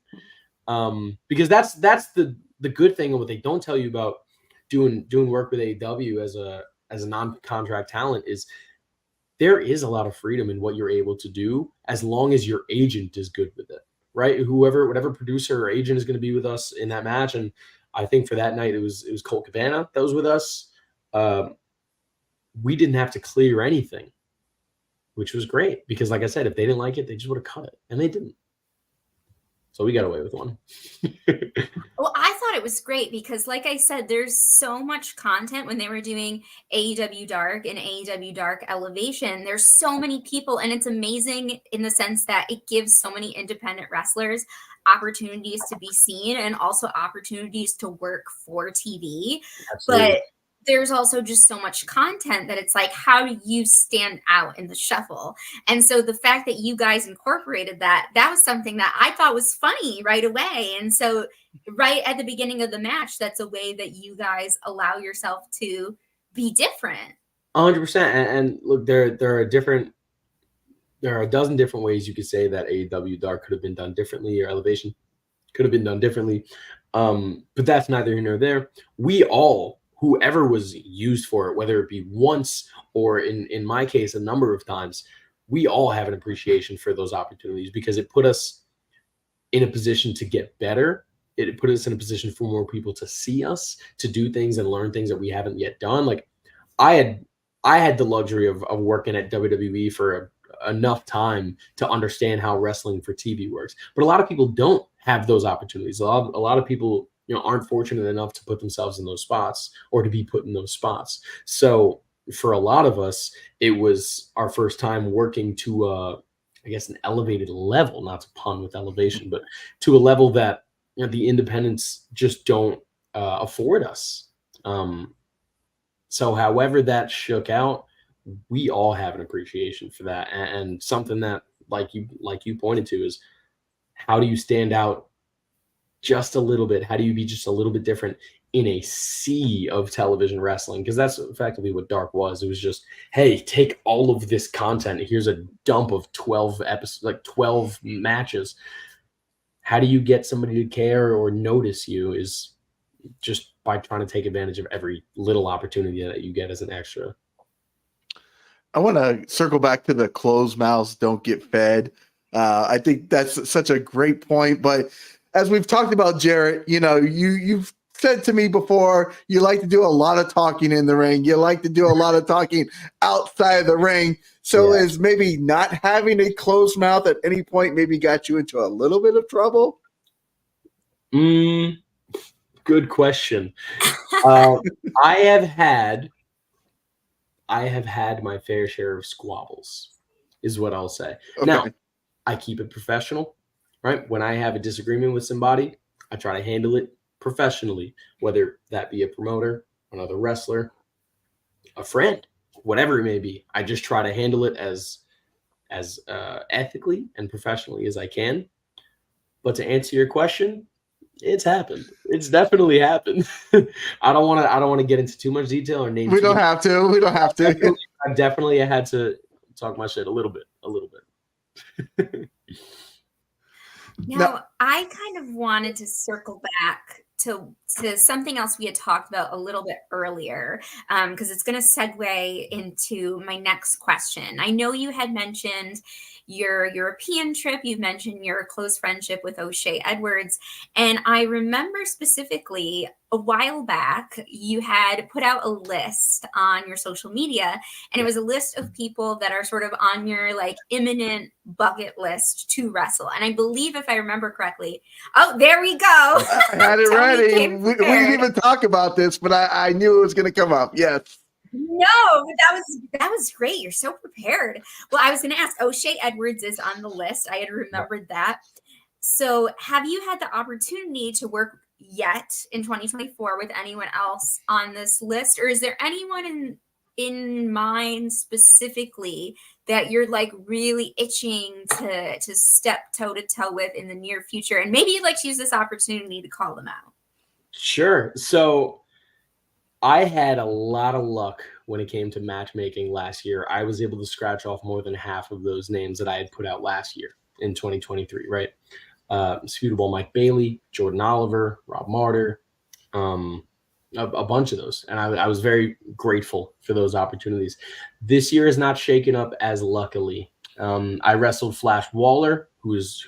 Because that's the good thing of what they don't tell you about doing work with AEW as a non-contract talent is there is a lot of freedom in what you're able to do as long as your agent is good with it, right? Whatever producer or agent is going to be with us in that match. And I think for that night, it was Colt Cabana that was with us. We didn't have to clear anything, which was great because like I said, if they didn't like it, they just would have cut it, and they didn't. So we got away with one. Well, I thought it was great because, like I said, there's so much content when they were doing AEW Dark and AEW Dark Elevation. There's so many people, and it's amazing in the sense that it gives so many independent wrestlers opportunities to be seen and also opportunities to work for TV. Absolutely. But there's also just so much content that it's like, how do you stand out in the shuffle? And so the fact that you guys incorporated that was something that I thought was funny right away. And so right at the beginning of the match, that's a way that you guys allow yourself to be different. 100%. And look, there are a dozen different ways you could say that AEW Dark could have been done differently, or Elevation could have been done differently. But that's neither here nor there. Whoever was used for it, whether it be once or in my case, a number of times, we all have an appreciation for those opportunities because it put us in a position to get better. It put us in a position for more people to see us, to do things and learn things that we haven't yet done. Like I had the luxury of working at WWE for enough time to understand how wrestling for TV works. But a lot of people don't have those opportunities. A lot of people aren't fortunate enough to put themselves in those spots or to be put in those spots. So for a lot of us, it was our first time working to, I guess, an elevated level, not to pun with elevation, but to a level that the independents just don't afford us. So however that shook out, we all have an appreciation for that. And something that, like you pointed to, is how do you stand out just a little bit? How do you be just a little bit different in a sea of television wrestling? Because that's effectively what Dark was. It was just, hey, take all of this content. Here's a dump of 12 episodes, like 12 matches. How do you get somebody to care or notice you is just by trying to take advantage of every little opportunity that you get as an extra. I want to circle back to the closed mouths don't get fed. I think that's such a great point. But as we've talked about, Jarett, you've said to me before, you like to do a lot of talking in the ring. You like to do a lot of talking outside of the ring. So is maybe not having a closed mouth at any point maybe got you into a little bit of trouble? Good question. I have had my fair share of squabbles, is what I'll say. Okay. Now, I keep it professional, right? When I have a disagreement with somebody, I try to handle it professionally, whether that be a promoter, another wrestler, a friend, whatever it may be. I just try to handle it as ethically and professionally as I can. But to answer your question, it's happened. It's definitely happened. I don't want to get into too much detail or name. We don't have to. I definitely had to talk my shit a little bit. Now, I kind of wanted to circle back to something else we had talked about a little bit earlier, because it's going to segue into my next question. I know you had mentioned your European trip. You've mentioned your close friendship with O'Shea Edwards. And I remember specifically a while back, you had put out a list on your social media, and it was a list of people that are sort of on your like imminent bucket list to wrestle. And I believe, if I remember correctly, there we go. I had it ready. We didn't even talk about this, but I knew it was going to come up. Yes. No, that was great. You're so prepared. Well, I was going to ask, O'Shea Edwards is on the list. I had remembered that. So have you had the opportunity to work yet in 2024 with anyone else on this list? Or is there anyone in mind specifically that you're like really itching to step toe to toe with in the near future? And maybe you'd like to use this opportunity to call them out. Sure. So I had a lot of luck when it came to matchmaking last year. I was able to scratch off more than half of those names that I had put out last year in 2023, right? Scootable Mike Bailey, Jordan Oliver, Rob Martyr, a bunch of those. And I was very grateful for those opportunities. This year is not shaken up as luckily. I wrestled Flash Waller, who is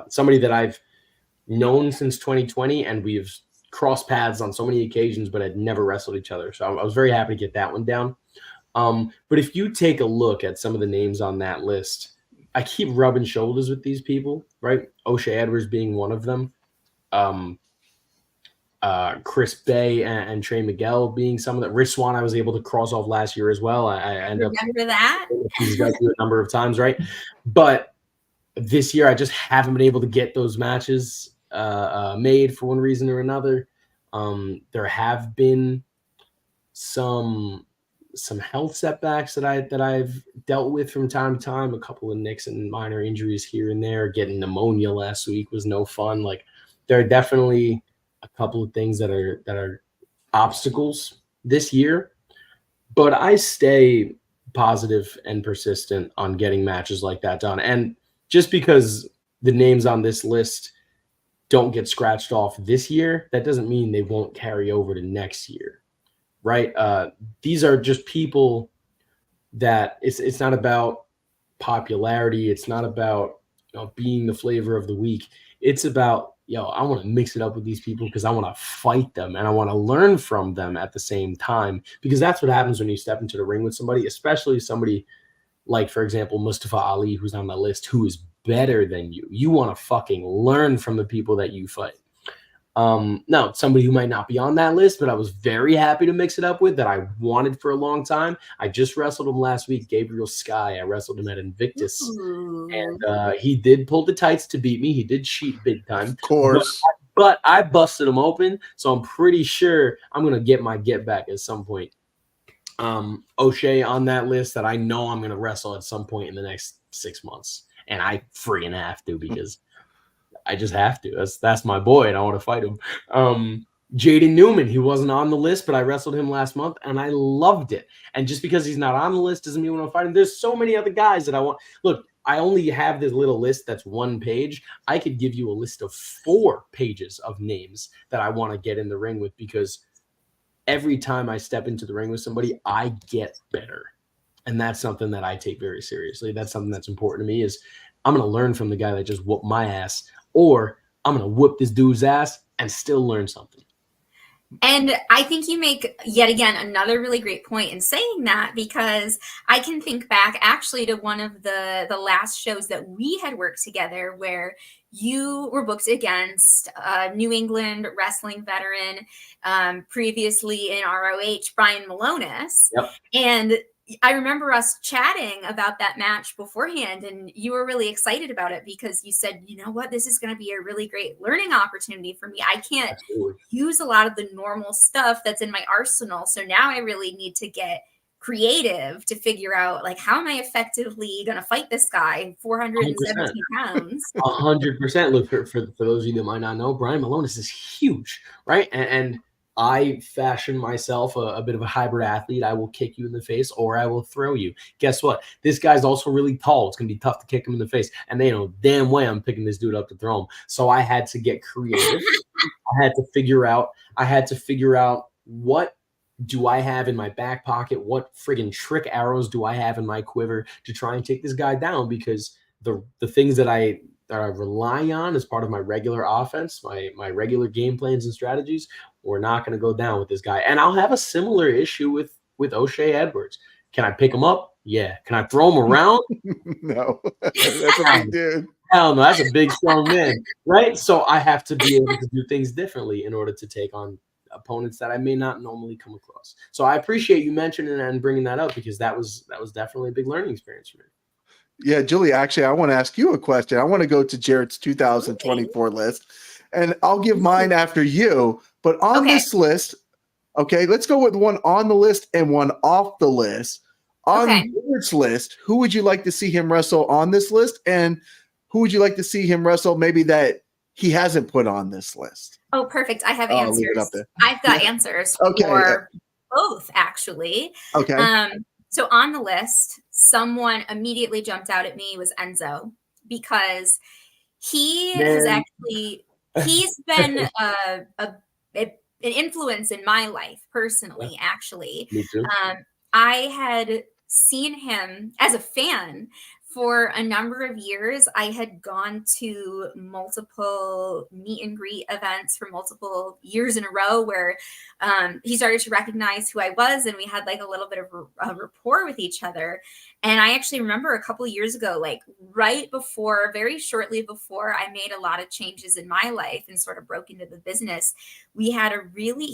somebody that I've known since 2020, and we've crossed paths on so many occasions, but had never wrestled each other. So I was very happy to get that one down. But if you take a look at some of the names on that list, I keep rubbing shoulders with these people, right? O'Shea Edwards being one of them. Chris Bay and Trey Miguel being some of that. Rich Swann I was able to cross off last year as well. I ended up that. He's got to do a number of times, right? But this year I just haven't been able to get those matches made for one reason or another. There have been some health setbacks that I've dealt with from time to time. A couple of nicks and minor injuries here and there. Getting pneumonia last week was no fun. Like, there are definitely a couple of things that are obstacles this year, but I stay positive and persistent on getting matches like that done. And just because the names on this list don't get scratched off this year, that doesn't mean they won't carry over to next year, right? These are just people that it's not about popularity. It's not about being the flavor of the week. It's about, I want to mix it up with these people because I want to fight them and I want to learn from them at the same time, because that's what happens when you step into the ring with somebody, especially somebody like, for example, Mustafa Ali, who's on my list, who is better than you. You want to fucking learn from the people that you fight. Now, somebody who might not be on that list, but I was very happy to mix it up with, that I wanted for a long time. I just wrestled him last week, Gabriel Sky. I wrestled him at Invictus. Ooh. And he did pull the tights to beat me. He did cheat big time. Of course. But I busted him open, so I'm pretty sure I'm going to get my get back at some point. O'Shea on that list that I know I'm going to wrestle at some point in the next 6 months. And I friggin' have to, because I just have to. That's my boy, and I want to fight him. Jaden Newman, he wasn't on the list, but I wrestled him last month, and I loved it. And just because he's not on the list doesn't mean I want to fight him. There's so many other guys that I want. Look, I only have this little list that's one page. I could give you a list of 4 pages of names that I want to get in the ring with, because every time I step into the ring with somebody, I get better. And that's something that I take very seriously. That's something that's important to me, is I'm going to learn from the guy that just whooped my ass, or I'm going to whoop this dude's ass and still learn something. And I think you make, yet again, another really great point in saying that, because I can think back actually to one of the last shows that we had worked together, where you were booked against New England wrestling veteran, previously in ROH, Brian Malonis. Yep. And I remember us chatting about that match beforehand, and you were really excited about it because you said, you know what, this is going to be a really great learning opportunity for me. I can't use a lot of the normal stuff that's in my arsenal. So now I really need to get creative to figure out, like, how am I effectively going to fight this guy, 417 pounds? 100%. Look, for those of you that might not know, Brian Malonis is huge, right? And I fashion myself a bit of a hybrid athlete. I will kick you in the face, or I will throw you. Guess what? This guy's also really tall. It's going to be tough to kick him in the face. And they know damn way I'm picking this dude up to throw him. So I had to get creative. I had to figure out what do I have in my back pocket? What friggin' trick arrows do I have in my quiver to try and take this guy down? Because the things that I rely on as part of my regular offense, my regular game plans and strategies, we're not going to go down with this guy. And I'll have a similar issue with O'Shea Edwards. Can I pick him up? Yeah. Can I throw him around? No. That's a big dude. Hell no, that's a big, strong man, right? So I have to be able to do things differently in order to take on opponents that I may not normally come across. So I appreciate you mentioning and bringing that up, because that was definitely a big learning experience for me. Yeah, Julie, actually, I want to ask you a question. I want to go to Jarett's 2024 list, and I'll give mine after you. But on this list, Okay, let's go with one on the list and one off the list. On Jarrett's list, who would you like to see him wrestle on this list? And who would you like to see him wrestle maybe that he hasn't put on this list? Oh, perfect. I have Leave it answers. up there. I've got answers for both, actually. Okay. So on the list, someone immediately jumped out at me was Enzo, because he has actually, he's been an influence in my life personally, actually. Me too. I had seen him as a fan for a number of years. I had gone to multiple meet and greet events for multiple years in a row where he started to recognize who I was, and we had like a little bit of a rapport with each other. And I actually remember a couple of years ago, like very shortly before I made a lot of changes in my life and sort of broke into the business, we had a really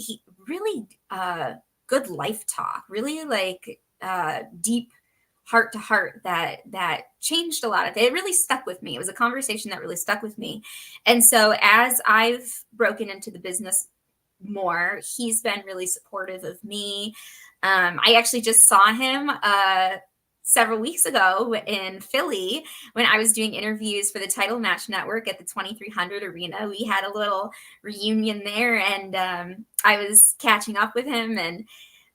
good life talk, really like deep heart to heart that changed a lot of it. It really stuck with me. It was a conversation that really stuck with me. And so as I've broken into the business more, he's been really supportive of me. I actually just saw him several weeks ago in Philly when I was doing interviews for the Title Match Network at the 2300 Arena. We had a little reunion there, and I was catching up with him, and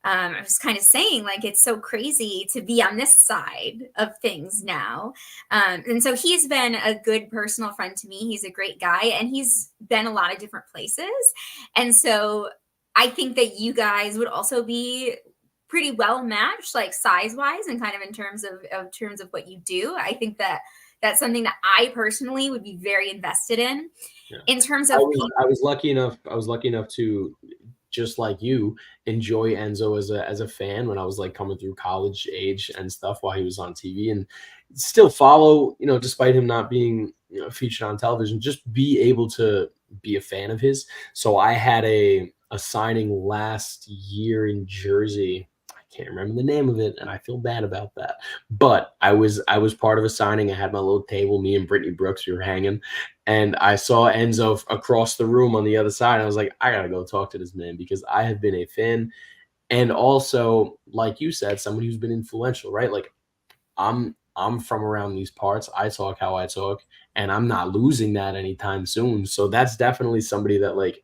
I was kind of saying, like, it's so crazy to be on this side of things now. And so he's been a good personal friend to me. He's a great guy, and he's been a lot of different places. And so I think that you guys would also be pretty well matched, like size wise, and kind of in terms of what you do. I think that that's something that I personally would be very invested in. Yeah. In terms of I was lucky enough to, just like you, enjoy Enzo as a fan when I was like coming through college age and stuff while he was on TV, and still follow, despite him not being featured on television, just be able to be a fan of his. So I had a signing last year in Jersey. I can't remember the name of it, and I feel bad about that. But I was part of a signing. I had my little table, me and Brittany Brooks, we were hanging, and I saw Enzo across the room on the other side. I was like, I gotta go talk to this man, because I have been a fan, and also, like you said, somebody who's been influential, right? Like I'm from around these parts. I talk how I talk, and I'm not losing that anytime soon. So that's definitely somebody that like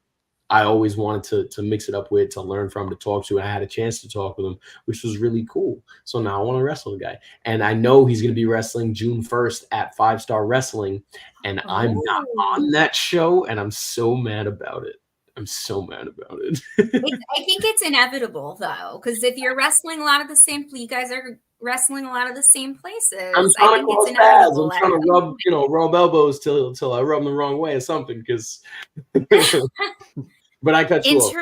I always wanted to mix it up with, to learn from, to talk to. And I had a chance to talk with him, which was really cool. So now I want to wrestle the guy. And I know he's going to be wrestling June 1st at 5 Star Wrestling. And I'm not on that show. And I'm so mad about it. I think it's inevitable, though, because if you're wrestling a lot of the same, you guys are wrestling a lot of the same places. I'm trying to cross paths. I'm trying to rub elbows till I rub them the wrong way or something. Because, but I cut you off.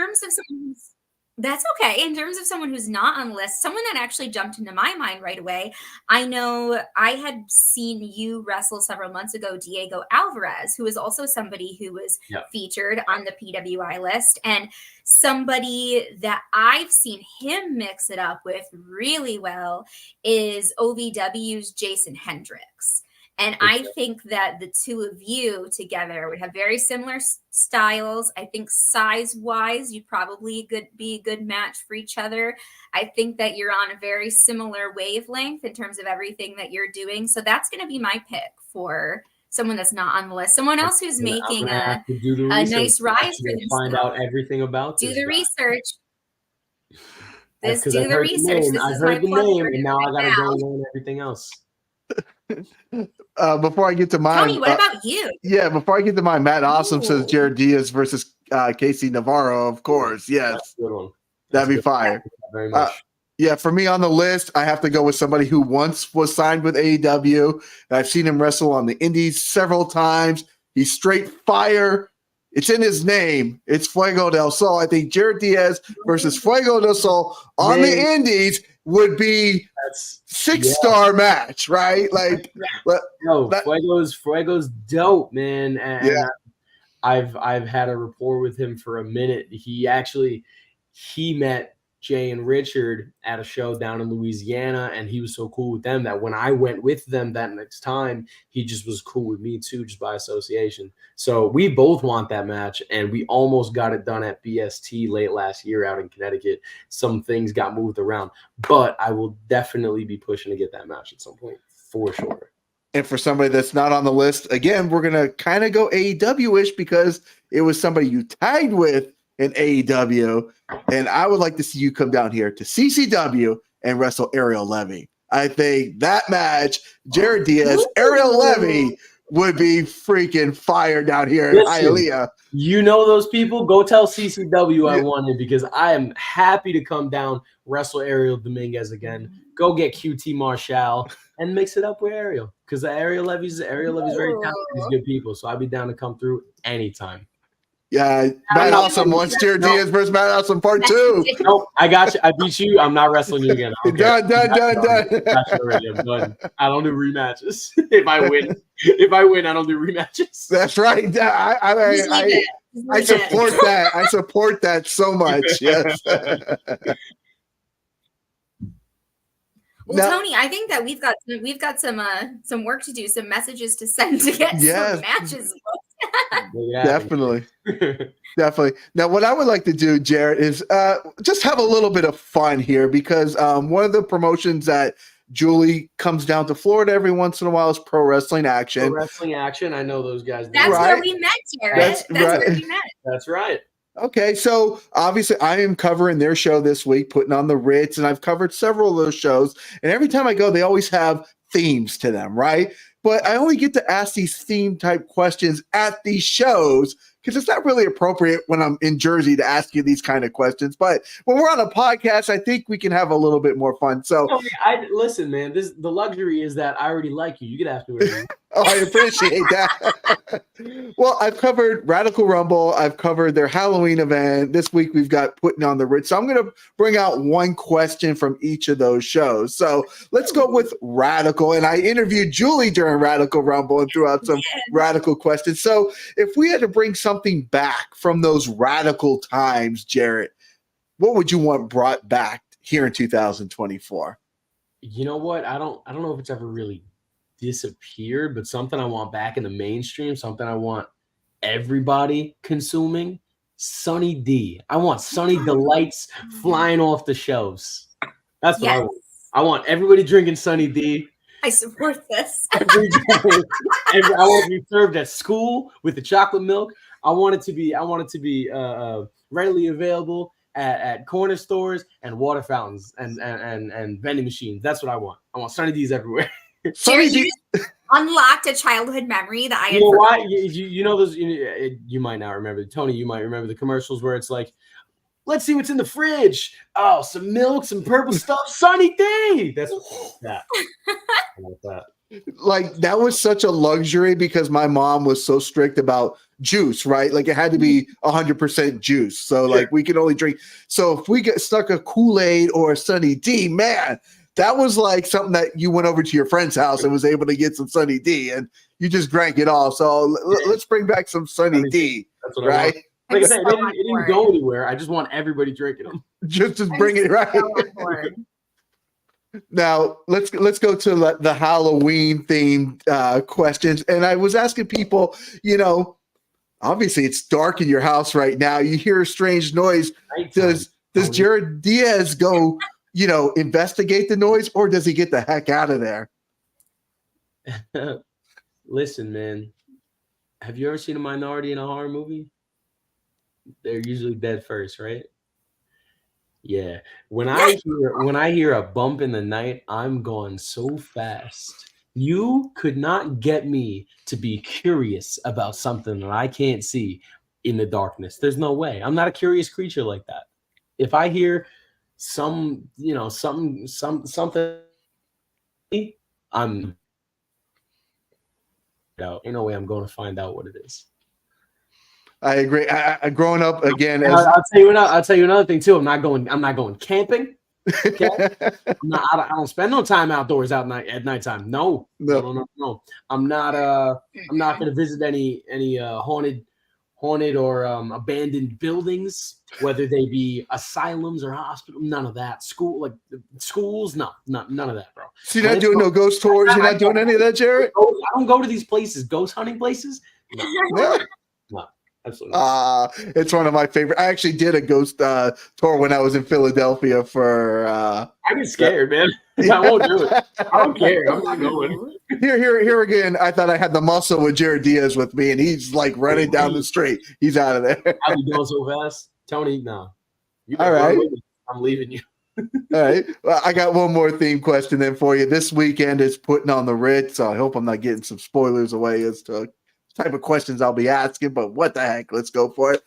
That's okay. In terms of someone who's not on the list, someone that actually jumped into my mind right away, I know I had seen you wrestle several months ago, Diego Alvarez, who is also somebody who was featured on the PWI list, and somebody that I've seen him mix it up with really well is OVW's Jason Hendricks. And I think that the two of you together would have very similar styles. I think size-wise, you'd probably be a good match for each other. I think that you're on a very similar wavelength in terms of everything that you're doing. So that's going to be my pick for someone that's not on the list. Someone else who's making a nice rise for themselves. Find out everything about this. Do the research. I've heard the name, and now I got to go learn everything else. Before I get to mine, Tony, what about you? Yeah, before I get to mine, Matt Awesome says Jarett Diaz versus Casey Navarro. Of course, yes, that's a good one. That'd be fire. Very much. Yeah, for me on the list, I have to go with somebody who once was signed with AEW. And I've seen him wrestle on the Indies several times. He's straight fire. It's in his name. It's Fuego del Sol. I think Jarett Diaz versus Fuego del Sol on the Indies would be six-star match, right? Like, Fuego's dope, man. And I've had a rapport with him for a minute. He met Jay and Richard at a show down in Louisiana, and he was so cool with them that when I went with them that next time, he just was cool with me too, just by association. So we both want that match, and we almost got it done at BST late last year out in Connecticut. Some things got moved around, but I will definitely be pushing to get that match at some point for sure. And for somebody that's not on the list, again, we're going to kind of go AEW-ish because it was somebody you tagged with in AEW. And I would like to see you come down here to CCW and wrestle Ariel Levy. I think that match, Jarett Diaz, Ariel Levy, would be freaking fire down here in Hialeah. You know those people? Go tell CCW I wanted, because I am happy to come down, wrestle Ariel Dominguez again. Go get QT Marshall and mix it up with Ariel, because Ariel Levy's very talented. He's good people, so I'd be down to come through anytime. Yeah, Matt Awesome wants Jarett Diaz versus Matt Awesome Part 2. Nope, I got you. I beat you. I'm not wrestling you again. Done. I'm done. I don't do rematches. If I win, I don't do rematches. That's right. I support that. I support that so much. Yes. Well, now, Tony, I think that we've got some work to do, some messages to send to get some matches booked. Definitely. Now, what I would like to do, Jarett, is just have a little bit of fun here, because one of the promotions that Julie comes down to Florida every once in a while is Pro Wrestling Action. Pro Wrestling Action. I know those guys. That's where we met, Jarett. That's where we met. That's right. Okay, so obviously I am covering their show this week, putting on the Ritz, and I've covered several of those shows. And every time I go, they always have themes to them, right? But I only get to ask these theme type questions at these shows, because it's not really appropriate when I'm in Jersey to ask you these kind of questions. But when we're on a podcast, I think we can have a little bit more fun. So, listen, man, the luxury is that I already like you. You can ask me whatever you Oh, I appreciate that. Well, I've covered Radical Rumble. I've covered their Halloween event. This week we've got Putting on the Ritz. So I'm going to bring out one question from each of those shows. So let's go with Radical. And I interviewed Julie during Radical Rumble and threw out some Radical questions. So if we had to bring something back from those Radical times, Jarett, what would you want brought back here in 2024? You know what? I don't know if it's ever really disappeared, but something I want back in the mainstream, something I want everybody consuming. Sunny D. I want Sunny Delights flying off the shelves. That's what I want. I want everybody drinking Sunny D. I support this. Every day. I want it to be served at school with the chocolate milk. I want it to be readily available at corner stores and water fountains and vending machines. That's what I want. I want Sunny D's everywhere. Jerry, you unlocked a childhood memory that I had. You know why? You know those. You might not remember. Tony, you might remember the commercials where it's like, "Let's see what's in the fridge. Oh, some milk, some purple stuff. Sunny D." That's that. I like that. Like, that was such a luxury because my mom was so strict about juice, right? Like, it had to be 100% juice. So like we could only drink. So if we get stuck a Kool-Aid or a Sunny D, man, that was like something that you went over to your friend's house and was able to get some Sunny D and you just drank it all. So let's bring back some Sunny D. That's what right? I like I said, it didn't go anywhere. I just want everybody drinking them. Just to bring it right. Now let's go to the Halloween themed questions. And I was asking people, obviously it's dark in your house right now. You hear a strange noise. Does Jarett Diaz go, investigate the noise, or does he get the heck out of there? Listen, man, have you ever seen a minority in a horror movie? They're usually dead first, right? Yeah. When I hear a bump in the night, I'm going so fast. You could not get me to be curious about something that I can't see in the darkness. There's no way. I'm not a curious creature like that. If I hear something, I'm out. Ain't no way I'm going to find out what it is. I agree. I growing up again. I'll tell you another thing too. I'm not going camping. Okay? I don't spend no time outdoors at nighttime. No. I'm not going to visit any haunted haunted or abandoned buildings, whether they be asylums or hospitals. None of that. Schools, no, none of that, bro. So you're not doing no ghost tours? You're not doing any of that, Jarett? I don't go to these places, ghost hunting places. No, absolutely. It's one of my favorite. I actually did a ghost tour when I was in Philadelphia for. I get scared, man. I won't do it. I don't care. I'm not going. Here again. I thought I had the muscle with Jarett Diaz with me, and he's like running down the street. He's out of there. I'll be going so fast, Tony. No, all right. I'm leaving you. All right. Well, I got one more theme question then for you. This weekend is putting on the Ritz. So I hope I'm not getting some spoilers away as to the type of questions I'll be asking, but what the heck? Let's go for it.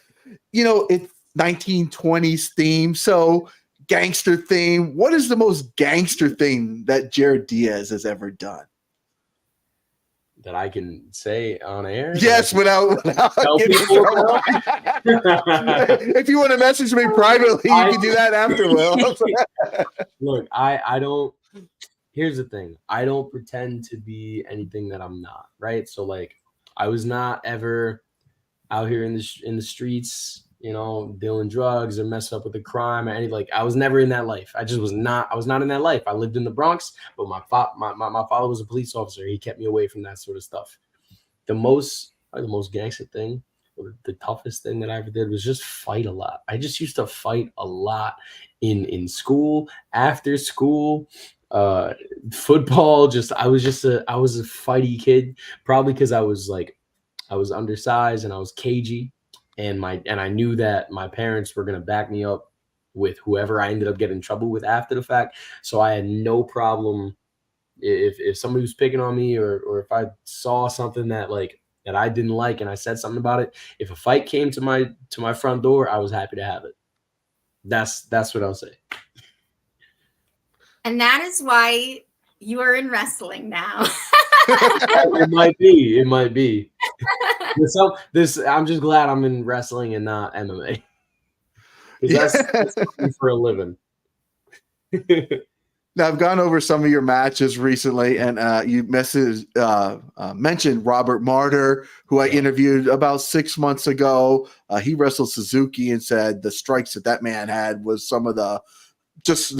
It's 1920s theme. So gangster theme. What is the most gangster thing that Jarett Diaz has ever done? That I can say on air? Yes, without getting in trouble. If you want to message me privately, you can do that after, Will. Look, I don't. Here's the thing. I don't pretend to be anything that I'm not, right? So, like, I was not ever out here in the streets, dealing drugs or messing up with a crime or anything. Like, I was never in that life. I was not in that life. I lived in the Bronx, but my father was a police officer. He kept me away from that sort of stuff. The most gangster thing, or the toughest thing that I ever did was just fight a lot. I just used to fight a lot in school, after school, football. I was a fighty kid, probably because I was undersized and I was cagey. And I knew that my parents were going to back me up with whoever I ended up getting in trouble with after the fact. So I had no problem if somebody was picking on me or if I saw something that I didn't like and I said something about it. If a fight came to my front door, I was happy to have it. That's what I'll say. And that is why you are in wrestling now. It might be. I'm just glad I'm in wrestling and not MMA. That's for a living. Now, I've gone over some of your matches recently, and you mentioned Robert Martyr, who I interviewed about 6 months ago. He wrestled Suzuki and said the strikes that man had was some of the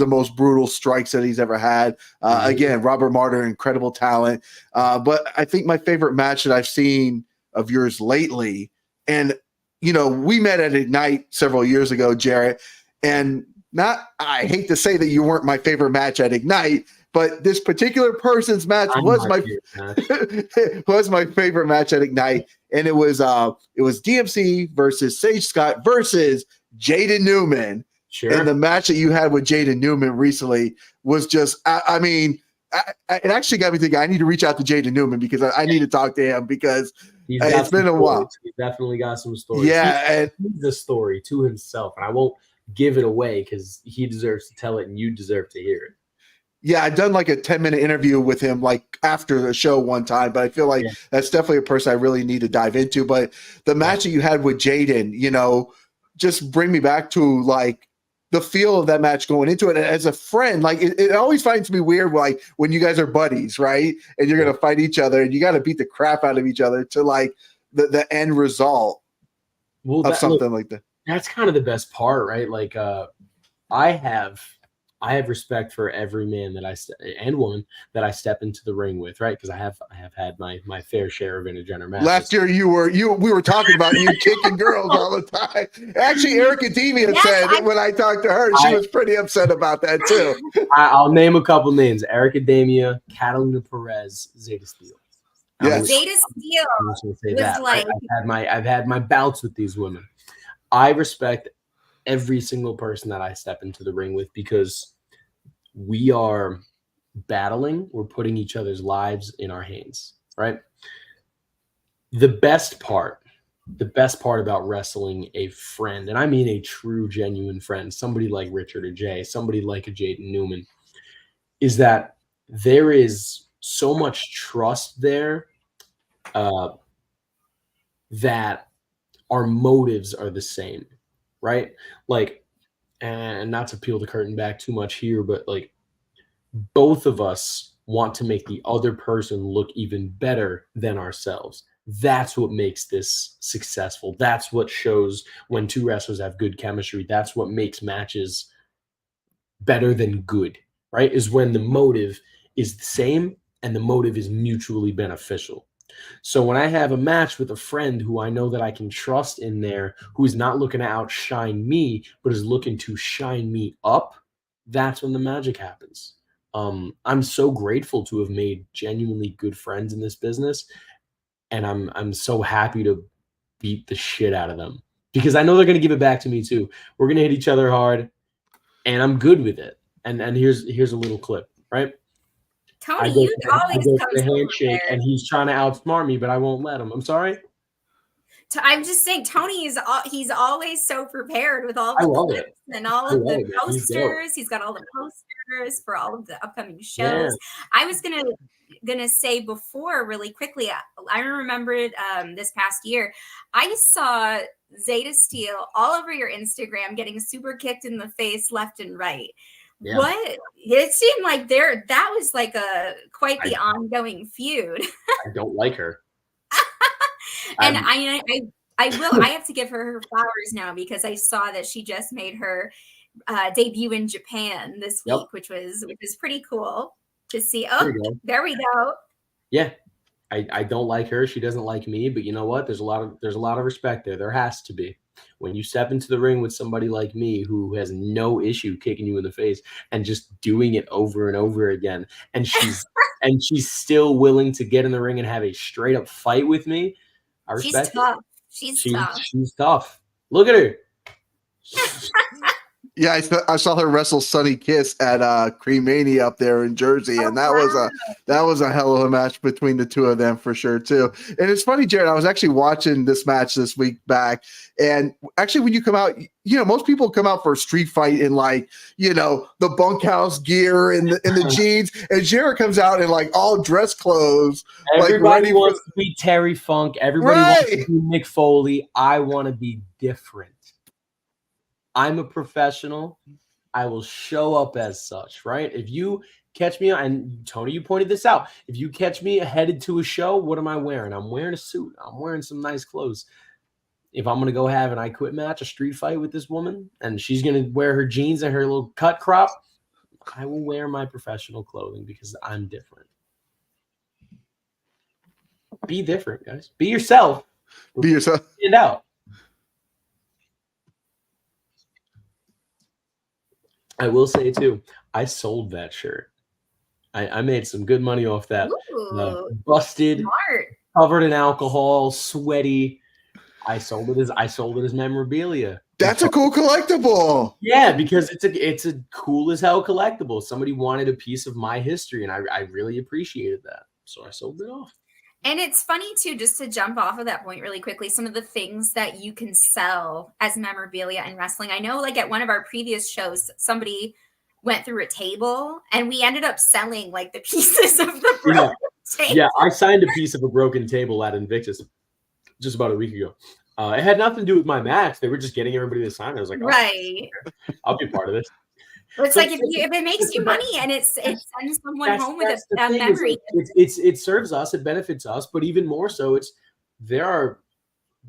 most brutal strikes that he's ever had. Again, Robert Martyr, incredible talent. But I think my favorite match that I've seen of yours lately, and we met at Ignite several years ago, Jarett, and I hate to say that you weren't my favorite match at Ignite, but this particular person's match was my favorite match at Ignite, and it was DMC versus Sage Scott versus Jaden Newman. Sure. And the match that you had with Jaden Newman recently was just, it actually got me thinking I need to reach out to Jaden Newman because I need to talk to him because it's been a while. He's definitely got some stories. Yeah. He's the story to himself, and I won't give it away because he deserves to tell it and you deserve to hear it. Yeah, I've done like a 10-minute interview with him after the show one time, but I feel like that's definitely a person I really need to dive into. But the match that you had with Jaden, just bring me back to the feel of that match going into it. And as a friend, it always finds me weird, when you guys are buddies, right? And you're going to fight each other and you got to beat the crap out of each other to the end result of something like that. That's kind of the best part, right? I have respect for every man and woman that I step into the ring with, right? Because I have had my fair share of intergender matches. Last year we were talking about you kicking girls all the time. Actually, Erica Demia said when I talked to her, she was pretty upset about that too. I'll name a couple names: Erica Demia, Catalina Perez, Zeta Steele. Yes. Zeta Steele I've had my bouts with these women. I respect every single person that I step into the ring with because we are battling. We're putting each other's lives in our hands, right? The best part about wrestling a friend, and I mean a true, genuine friend, somebody like Richard or Jay, somebody like a Jaden Newman, is that there is so much trust there that our motives are the same. Right? And not to peel the curtain back too much here, but both of us want to make the other person look even better than ourselves. That's what makes this successful. That's what shows when two wrestlers have good chemistry. That's what makes matches better than good, right? Is when the motive is the same and the motive is mutually beneficial. So when I have a match with a friend who I know that I can trust in there, who is not looking to outshine me, but is looking to shine me up, that's when the magic happens. I'm so grateful to have made genuinely good friends in this business, and I'm so happy to beat the shit out of them because I know they're going to give it back to me too. We're going to hit each other hard, and I'm good with it. And here's a little clip, right? Tony, you always come to the handshake, and he's trying to outsmart me, but I won't let him. I'm sorry. I'm just saying, Tony he's always so prepared with all the clips and all of the posters. He's got all the posters for all of the upcoming shows. Yeah. I was gonna say before really quickly. I remembered this past year, I saw Zeta Steel all over your Instagram getting super kicked in the face left and right. Yeah. What it seemed like that was like quite the ongoing feud. I don't like her. And I have to give her flowers now because I saw that she just made her debut in Japan this week, which was pretty cool to see. Oh, there we go. Yeah. I don't like her. She doesn't like me, but you know what? There's a lot of respect there. There has to be. When you step into the ring with somebody like me who has no issue kicking you in the face and just doing it over and over again, and she's still willing to get in the ring and have a straight up fight with me, I respect her. She's tough. She's tough. Look at her. Yeah, I saw her wrestle Sunny Kiss at Creamania up there in Jersey, and that was a hell of a match between the two of them for sure too. And it's funny, Jarett, I was actually watching this match this week back, and actually when you come out, most people come out for a street fight in the bunkhouse gear and the jeans, and Jarett comes out in all dress clothes. Everybody wants to be Terry Funk. Everybody wants to be Mick Foley. I want to be different. I'm a professional. I will show up as such, right? If you catch me, and Tony, you pointed this out. If you catch me headed to a show, what am I wearing? I'm wearing a suit. I'm wearing some nice clothes. If I'm going to go have an I Quit match, a street fight with this woman, and she's going to wear her jeans and her little cut crop, I will wear my professional clothing because I'm different. Be different, guys. Be yourself. Be yourself. Stand out. I will say too, I sold that shirt. I made some good money off that. Busted, smart. Covered in alcohol, sweaty. I sold it as memorabilia. That's a cool collectible. Yeah, because it's a cool as hell collectible. Somebody wanted a piece of my history, and I really appreciated that, so I sold it off. And it's funny too, just to jump off of that point really quickly, some of the things that you can sell as memorabilia in wrestling. I know at one of our previous shows, somebody went through a table and we ended up selling the pieces of the broken table. Yeah, I signed a piece of a broken table at Invictus just about a week ago. It had nothing to do with my match. They were just getting everybody to sign. I was like, right. I'll be a part of this. It's if it makes you money and it sends someone home with a memory. It serves us, it benefits us, but even more so, there are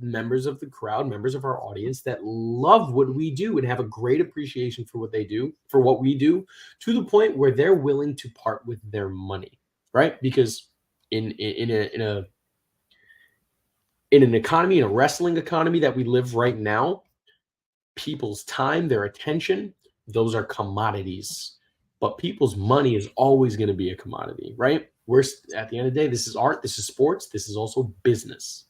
members of the crowd, members of our audience that love what we do and have a great appreciation for what we do, to the point where they're willing to part with their money, right? Because in an economy, in a wrestling economy that we live right now, people's time, their attention, those are commodities, but people's money is always going to be a commodity, right? We're at the end of the day, this is art, this is sports, this is also business.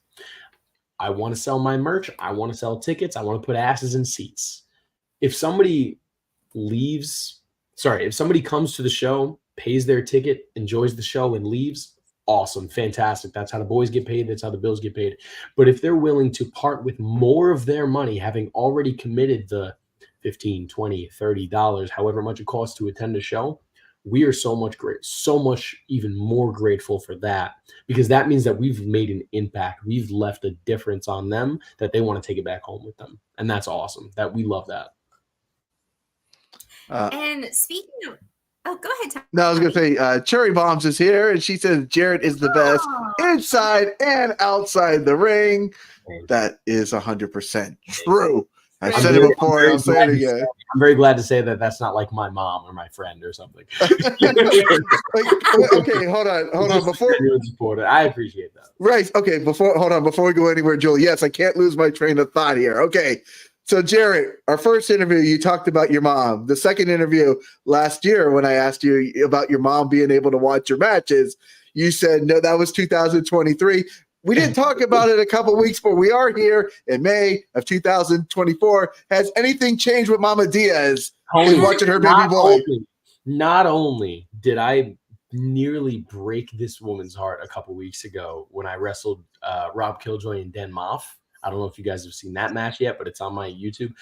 I want to sell my merch. I want to sell tickets. I want to put asses in seats. If somebody comes to the show, pays their ticket, enjoys the show and leaves, awesome, fantastic. That's how the boys get paid. That's how the bills get paid. But if they're willing to part with more of their money, having already committed the $15, $20, $30, however much it costs to attend a show, we are so much even more grateful for that, because that means that we've made an impact. We've left a difference on them that they want to take it back home with them. And that's awesome. That we love that. And speaking of, go ahead, Tom. No, I was going to say, Cherry Bombs is here, and she says Jarett is the best inside and outside the ring. That is 100% true. I said it before. I'll say it again. I'm very glad to say that that's not like my mom or my friend or something. Okay, hold on. Before I appreciate that. Right. Okay. Before we go anywhere, Julie. Yes, I can't lose my train of thought here. Okay. So, Jarett, our first interview, you talked about your mom. The second interview last year, when I asked you about your mom being able to watch your matches, you said, no, that was 2023. We didn't talk about it a couple of weeks, but we are here in May of 2024. Has anything changed with Mama Diaz in watching her baby boy? Not only did I nearly break this woman's heart a couple weeks ago when I wrestled Rob Killjoy and Dan Moff. I don't know if you guys have seen that match yet, but it's on my YouTube.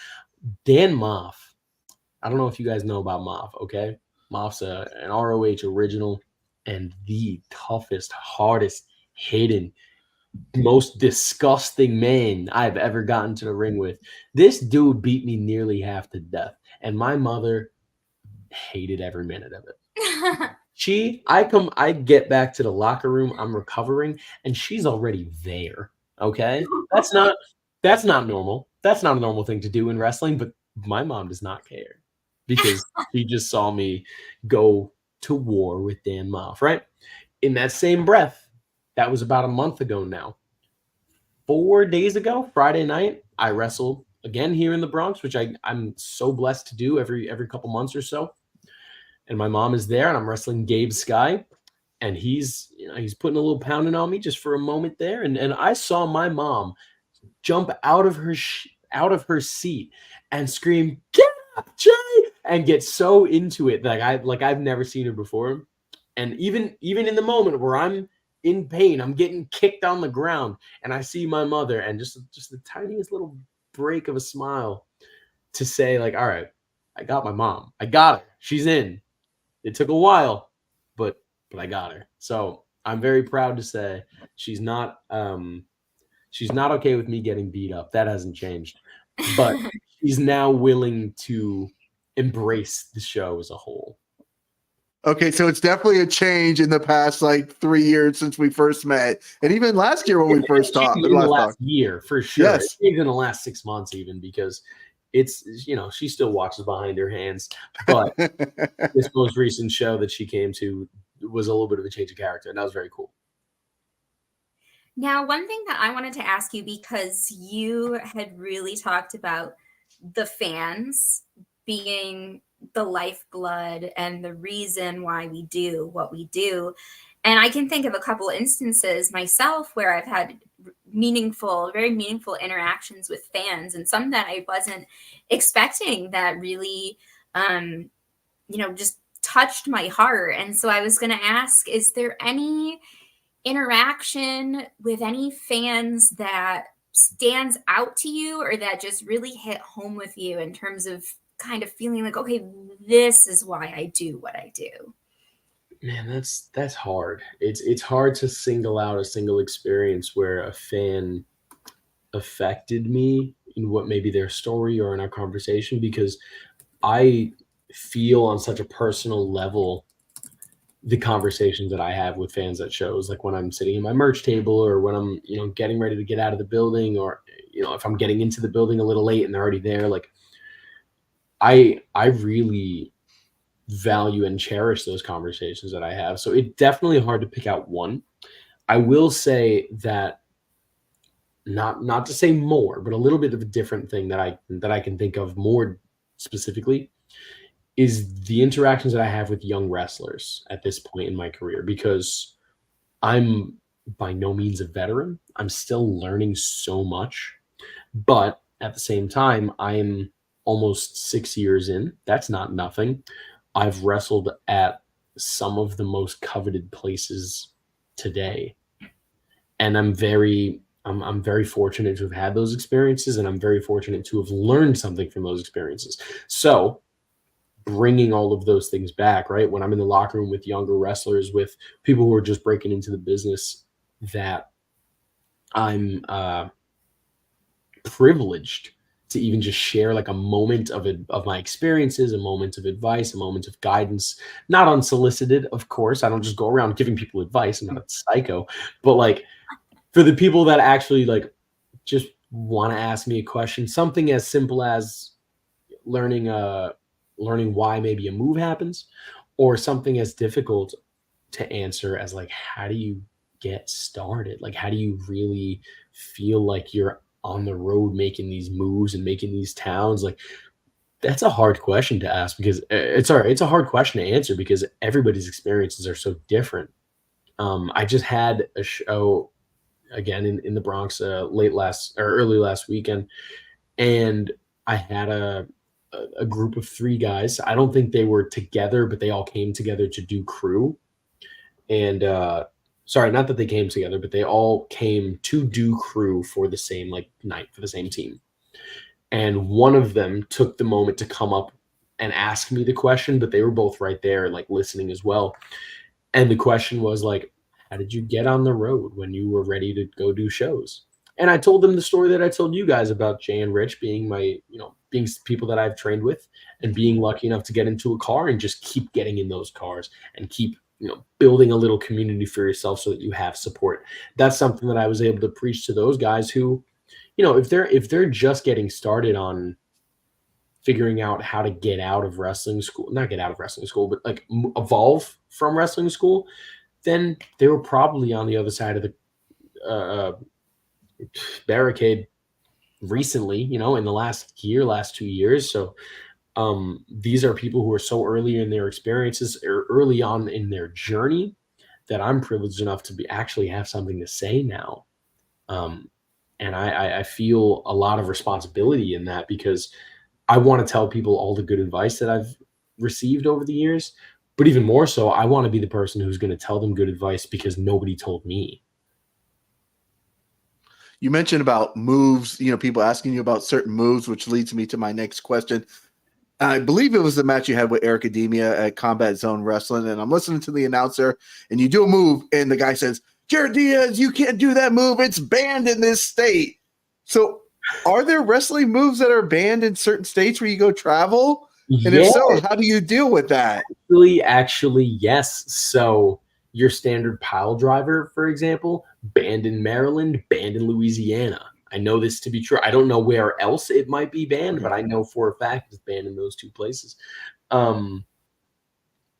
Dan Moff. I don't know if you guys know about Moff, okay? Moff's an ROH original and the toughest, hardest hitting, most disgusting man I've ever gotten to the ring with. This dude beat me nearly half to death, and my mother hated every minute of it. I get back to the locker room, I'm recovering, and she's already there. Okay, that's not normal. That's not a normal thing to do in wrestling, but my mom does not care because she just saw me go to war with Dan Moff, right? In that same breath, that was about a month ago now. 4 days ago, Friday night, I wrestled again here in the Bronx, which I'm so blessed to do every couple months or so. And my mom is there, and I'm wrestling Gabe Sky. And he's putting a little pounding on me just for a moment there. And I saw my mom jump out of her seat and scream, "Get up, Jay!" and get so into it that I've never seen her before. And even in the moment where I'm in pain, I'm getting kicked on the ground, and I see my mother, and just the tiniest little break of a smile to say, like, all right, I got my mom. I got her. She's in. It took a while, but I got her. So I'm very proud to say she's not okay with me getting beat up. That hasn't changed. But she's now willing to embrace the show as a whole. Okay, so it's definitely a change in the past 3 years since we first met, and even last year when we first talked. In the last year, for sure. Yes, even in the last 6 months, even because it's she still watches behind her hands. But this most recent show that she came to was a little bit of a change of character, and that was very cool. Now, one thing that I wanted to ask you, because you had really talked about the fans being the lifeblood and the reason why we do what we do. And I can think of a couple instances myself where I've had very meaningful interactions with fans, and some that I wasn't expecting that really, just touched my heart. And so I was going to ask, is there any interaction with any fans that stands out to you or that just really hit home with you in terms of kind of feeling like, okay, this is why I do what I do? Man, that's hard. It's hard to single out a single experience where a fan affected me in what maybe their story or in our conversation, because I feel on such a personal level the conversations that I have with fans at shows, like when I'm sitting at my merch table or when I'm getting ready to get out of the building, or if I'm getting into the building a little late and they're already there. Like I really value and cherish those conversations that I have. So it's definitely hard to pick out one. I will say that not to say more, but a little bit of a different thing that I can think of more specifically is the interactions that I have with young wrestlers at this point in my career, because I'm by no means a veteran. I'm still learning so much, but at the same time, I'm almost 6 years in. That's not nothing. I've wrestled at some of the most coveted places today, and I'm very fortunate to have had those experiences, and I'm very fortunate to have learned something from those experiences. So bringing all of those things back, right? When I'm in the locker room with younger wrestlers, with people who are just breaking into the business, that I'm privileged to even just share like a moment of my experiences, a moment of advice, a moment of guidance, not unsolicited, of course. I don't just go around giving people advice. I'm not a psycho, but like for the people that actually like just want to ask me a question, something as simple as learning why maybe a move happens, or something as difficult to answer as like, how do you get started? Like, how do you really feel like you're on the road making these moves and making these towns? Like, that's a hard question to ask, because it's a hard question to answer because everybody's experiences are so different. I just had a show again in the Bronx early last weekend, and I had a group of 3 guys. I don't think they were together, but they all came together to do crew. And sorry, not that they came together, but they all came to do crew for the same like night for the same team. And one of them took the moment to come up and ask me the question, but they were both right there, like listening as well. And the question was like, how did you get on the road when you were ready to go do shows? And I told them the story that I told you guys about Jay and Rich being being people that I've trained with and being lucky enough to get into a car and just keep getting in those cars and keep, building a little community for yourself so that you have support. That's something that I was able to preach to those guys who, if they're just getting started on figuring out how to get out of wrestling school, not get out of wrestling school, but like evolve from wrestling school, then they were probably on the other side of the barricade recently, in the last 2 years. So these are people who are so early in their experiences or early on in their journey that I'm privileged enough to actually have something to say now. And I feel a lot of responsibility in that, because I want to tell people all the good advice that I've received over the years. But even more so, I want to be the person who's going to tell them good advice because nobody told me. You mentioned about moves, people asking you about certain moves, which leads me to my next question. I believe it was the match you had with Eric Academia at Combat Zone Wrestling, and I'm listening to the announcer, and you do a move, and the guy says, Jarett Diaz, you can't do that move. It's banned in this state. So are there wrestling moves that are banned in certain states where you go travel? And if so, how do you deal with that? Actually, yes. So your standard pile driver, for example, banned in Maryland, banned in Louisiana. I know this to be true. I don't know where else it might be banned, but I know for a fact it's banned in those 2 places.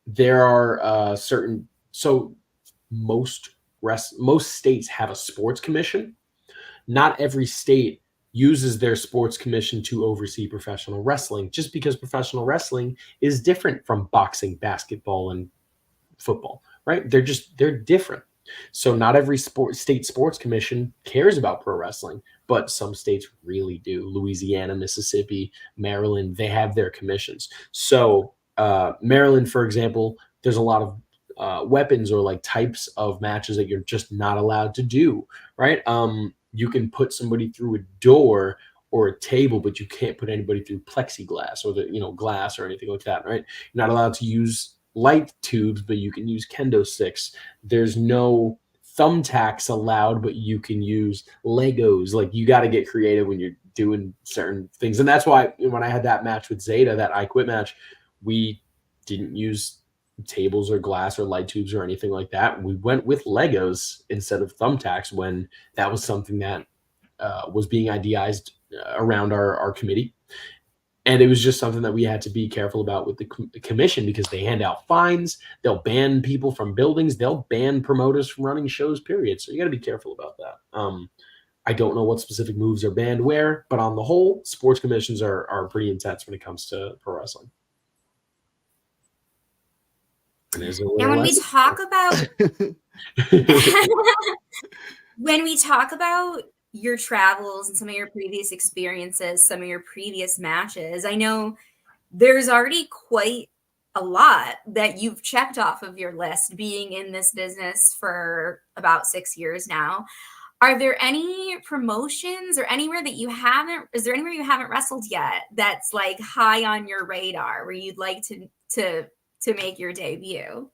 There are certain, so most states have a sports commission. Not every state uses their sports commission to oversee professional wrestling, just because professional wrestling is different from boxing, basketball, and football, right? They're different. So not every state sports commission cares about pro wrestling, but some states really do. Louisiana, Mississippi, Maryland, they have their commissions. So Maryland, for example, there's a lot of weapons or like types of matches that you're just not allowed to do, right? You can put somebody through a door or a table, but you can't put anybody through plexiglass or glass or anything like that, right? You're not allowed to use light tubes, but you can use kendo sticks. There's no thumbtacks allowed, but you can use Legos. Like, you got to get creative when you're doing certain things. And that's why when I had that match with Zeta, that I Quit match, we didn't use tables or glass or light tubes or anything like that. We went with Legos instead of thumbtacks when that was something that was being idealized around our committee. And it was just something that we had to be careful about with the commission, because they hand out fines. They'll ban people from buildings. They'll ban promoters from running shows, period. So you got to be careful about that. I don't know what specific moves are banned where, but on the whole, sports commissions are pretty intense when it comes to pro wrestling. And when we talk about your travels and some of your previous experiences, some of your previous matches, I know there's already quite a lot that you've checked off of your list, being in this business for about 6 years now. Are there any promotions or anywhere that you haven't wrestled yet that's like high on your radar where you'd like to make your debut?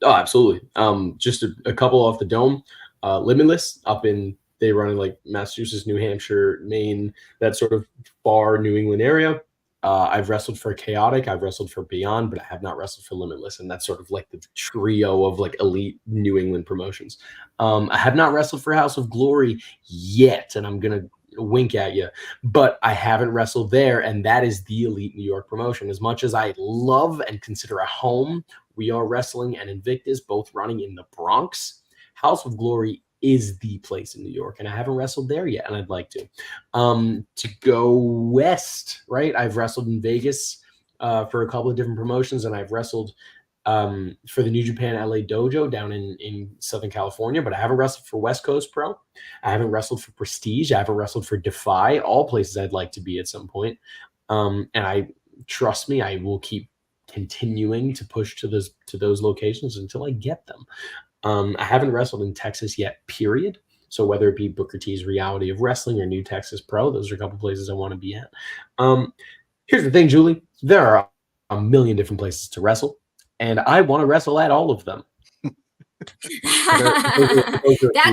Oh, absolutely. Just a couple off the dome. Limitless up in They run in like Massachusetts, New Hampshire, Maine, that sort of far New England area. I've wrestled for Chaotic, I've wrestled for Beyond, but I have not wrestled for Limitless, and that's sort of like the trio of like elite New England promotions. I have not wrestled for House of Glory yet, and I'm gonna wink at you, but I haven't wrestled there, and that is the elite New York promotion. As much as I love and consider a home, We Are Wrestling and Invictus both running in the Bronx, House of Glory is the place in New York, and I haven't wrestled there yet, and I'd like to. To go west, right? I've wrestled in Vegas for a couple of different promotions, and I've wrestled for the New Japan LA Dojo down in Southern California, but I haven't wrestled for West Coast Pro. I haven't wrestled for Prestige. I haven't wrestled for Defy, all places I'd like to be at some point. And I trust me, I will keep continuing to push to those locations until I get them. I haven't wrestled in Texas yet, period. So whether it be Booker T's Reality of Wrestling or New Texas Pro, those are a couple places I want to be at. Here's the thing, Julie. There are a million different places to wrestle, and I want to wrestle at all of them. That's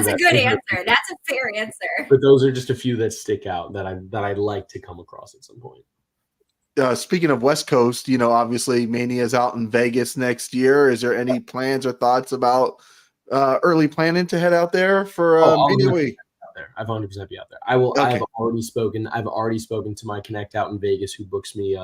a good answer. That's a fair answer. But those are just a few that stick out that I'd like to come across at some point. Speaking of West Coast, obviously Mania is out in Vegas next year. Is there any plans or thoughts about early planning to head out there for Mania Week? I've 100% be out there. I will. Okay. I've already spoken to my connect out in Vegas, who books me.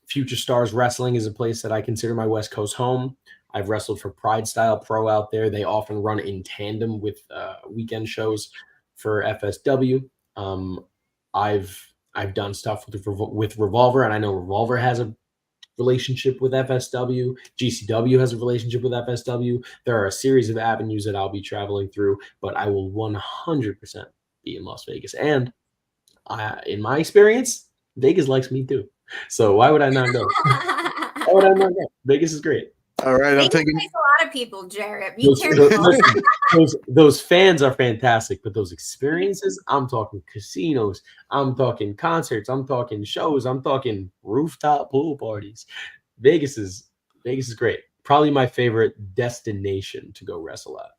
Future Stars Wrestling is a place that I consider my West Coast home. I've wrestled for Pride Style Pro out there. They often run in tandem with weekend shows for FSW. I've done stuff with Revolver, and I know Revolver has a relationship with FSW. GCW has a relationship with FSW. There are a series of avenues that I'll be traveling through, but I will 100% be in Las Vegas. And in my experience, Vegas likes me too. So why would I not go? Why would I not go? Vegas is great. All right, I'm taking a lot of people, Jarrett. Be careful. Those fans are fantastic, but those experiences, I'm talking casinos, I'm talking concerts, I'm talking shows, I'm talking rooftop pool parties. Vegas is great. Probably my favorite destination to go wrestle at.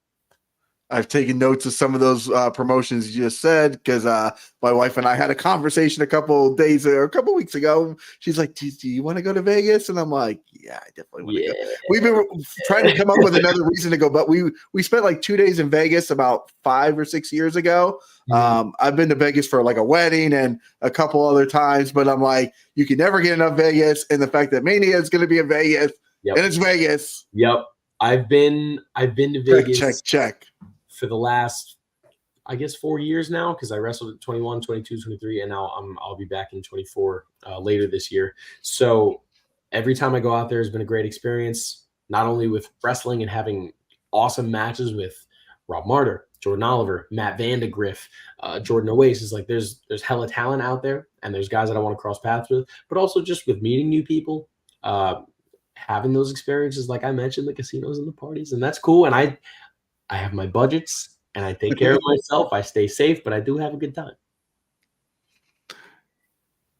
I've taken notes of some of those promotions you just said because my wife and I had a conversation a couple weeks ago. She's like, do you want to go to Vegas? And I'm like, yeah, I definitely want to go. We've been trying to come up with another reason to go, but we spent like 2 days in Vegas about 5 or 6 years ago. Mm-hmm. I've been to Vegas for like a wedding and a couple other times, but I'm like, you can never get enough Vegas. And the fact that Mania is going to be in Vegas, and it's Vegas. Yep. I've been to Vegas. Check. For the last, I guess, 4 years now, because I wrestled at 21, 22, 23, and now I'll be back in 24 later this year. So every time I go out there has been a great experience, not only with wrestling and having awesome matches with Rob Martyr, Jordan Oliver, Matt Vandegrift, Jordan Oasis. Like there's hella talent out there, and there's guys that I want to cross paths with, but also just with meeting new people, having those experiences, like I mentioned, the casinos and the parties, and that's cool. And I have my budgets and I take care of myself. I stay safe, but I do have a good time.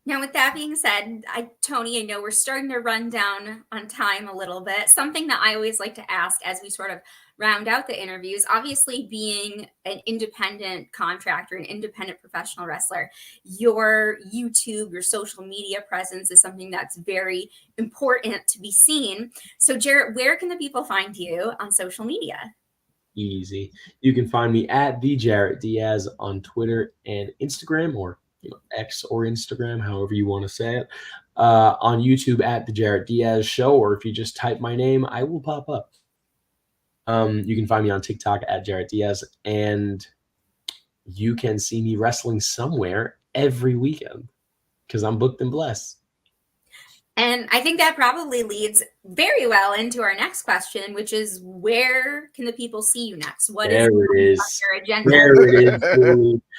Now, with that being said, Tony, I know we're starting to run down on time a little bit. Something that I always like to ask as we sort of round out the interviews, obviously being an independent contractor, an independent professional wrestler, your YouTube, your social media presence is something that's very important to be seen. So, Jarrett, where can the people find you on social media? Easy. You can find me at the Jarett Diaz on Twitter and Instagram, or X or Instagram, however you want to say it. On YouTube at the Jarett Diaz Show, or if you just type my name, I will pop up. You can find me on TikTok at Jarett Diaz, and you can see me wrestling somewhere every weekend because I'm booked and blessed. And I think that probably leads very well into our next question, which is, where can the people see you next? What is on your agenda? There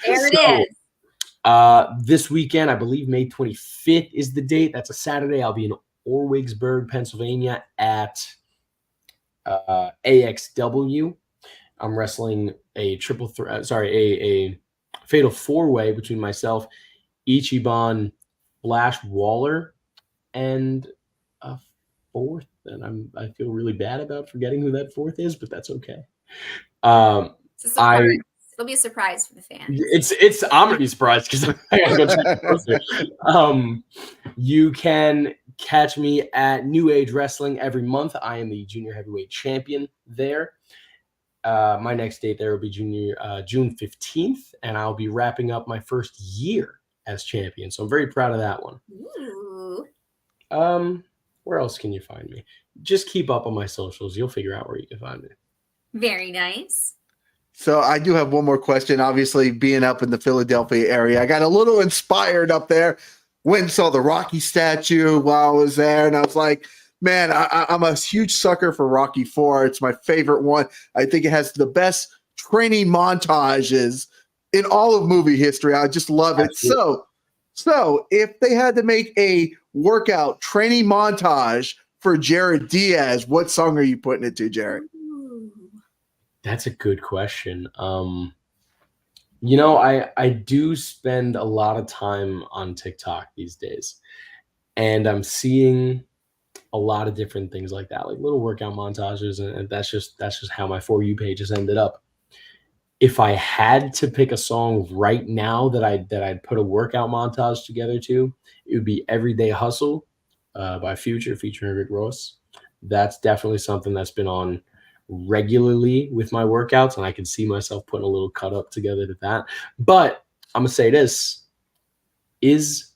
it is. This weekend, I believe May 25th is the date. That's a Saturday. I'll be in Orwigsburg, Pennsylvania at AXW. I'm wrestling a a fatal four-way between myself, Ichiban, Flash Waller, and a fourth. And I feel really bad about forgetting who that fourth is, but that's okay. It's a surprise. It'll be a surprise for the fans. It's I'm gonna be surprised because I gotta go check it closer. You can catch me at New Age Wrestling every month. I am the junior heavyweight champion there. My next date there will be June 15th, and I'll be wrapping up my first year as champion. So I'm very proud of that one. Ooh. Where else can you find me? Just keep up on my socials. You'll figure out where you can find me. Very nice. So I do have one more question. Obviously, being up in the Philadelphia area, I got a little inspired up there. Went and saw the Rocky statue while I was there, and I was like, man, I'm a huge sucker for Rocky IV. It's my favorite one. I think it has the best training montages in all of movie history. I just love it. So if they had to make a workout training montage for Jarett Diaz, what song are you putting it to, Jarett? That's a good question. You know, I do spend a lot of time on TikTok these days, and I'm seeing a lot of different things like that, like little workout montages, and that's just how my For You page has ended up. If I had to pick a song right now that I'd put a workout montage together to, it would be Everyday Hustle by Future featuring Rick Ross. That's definitely something that's been on regularly with my workouts, and I can see myself putting a little cut up together to that. But I'm gonna say this: is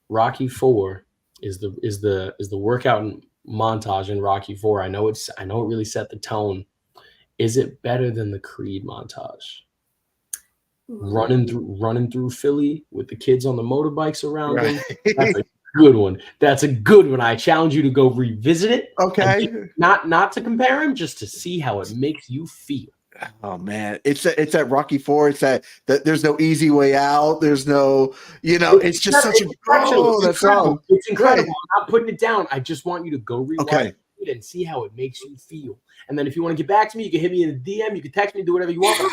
Rocky IV is the workout montage in Rocky IV? I know it really set the tone. Is it better than the Creed montage? Running through Philly with the kids on the motorbikes around them. That's a good one. That's a good one. I challenge you to go revisit it. Okay. Not to compare him, just to see how it makes you feel. Oh man, it's at Rocky IV. It's that there's no easy way out. There's no, it's just such a that's song. It's incredible. Right. I'm not putting it down. I just want you to go rewatch it and see how it makes you feel. And then if you want to get back to me, you can hit me in a DM. You can text me, do whatever you want. But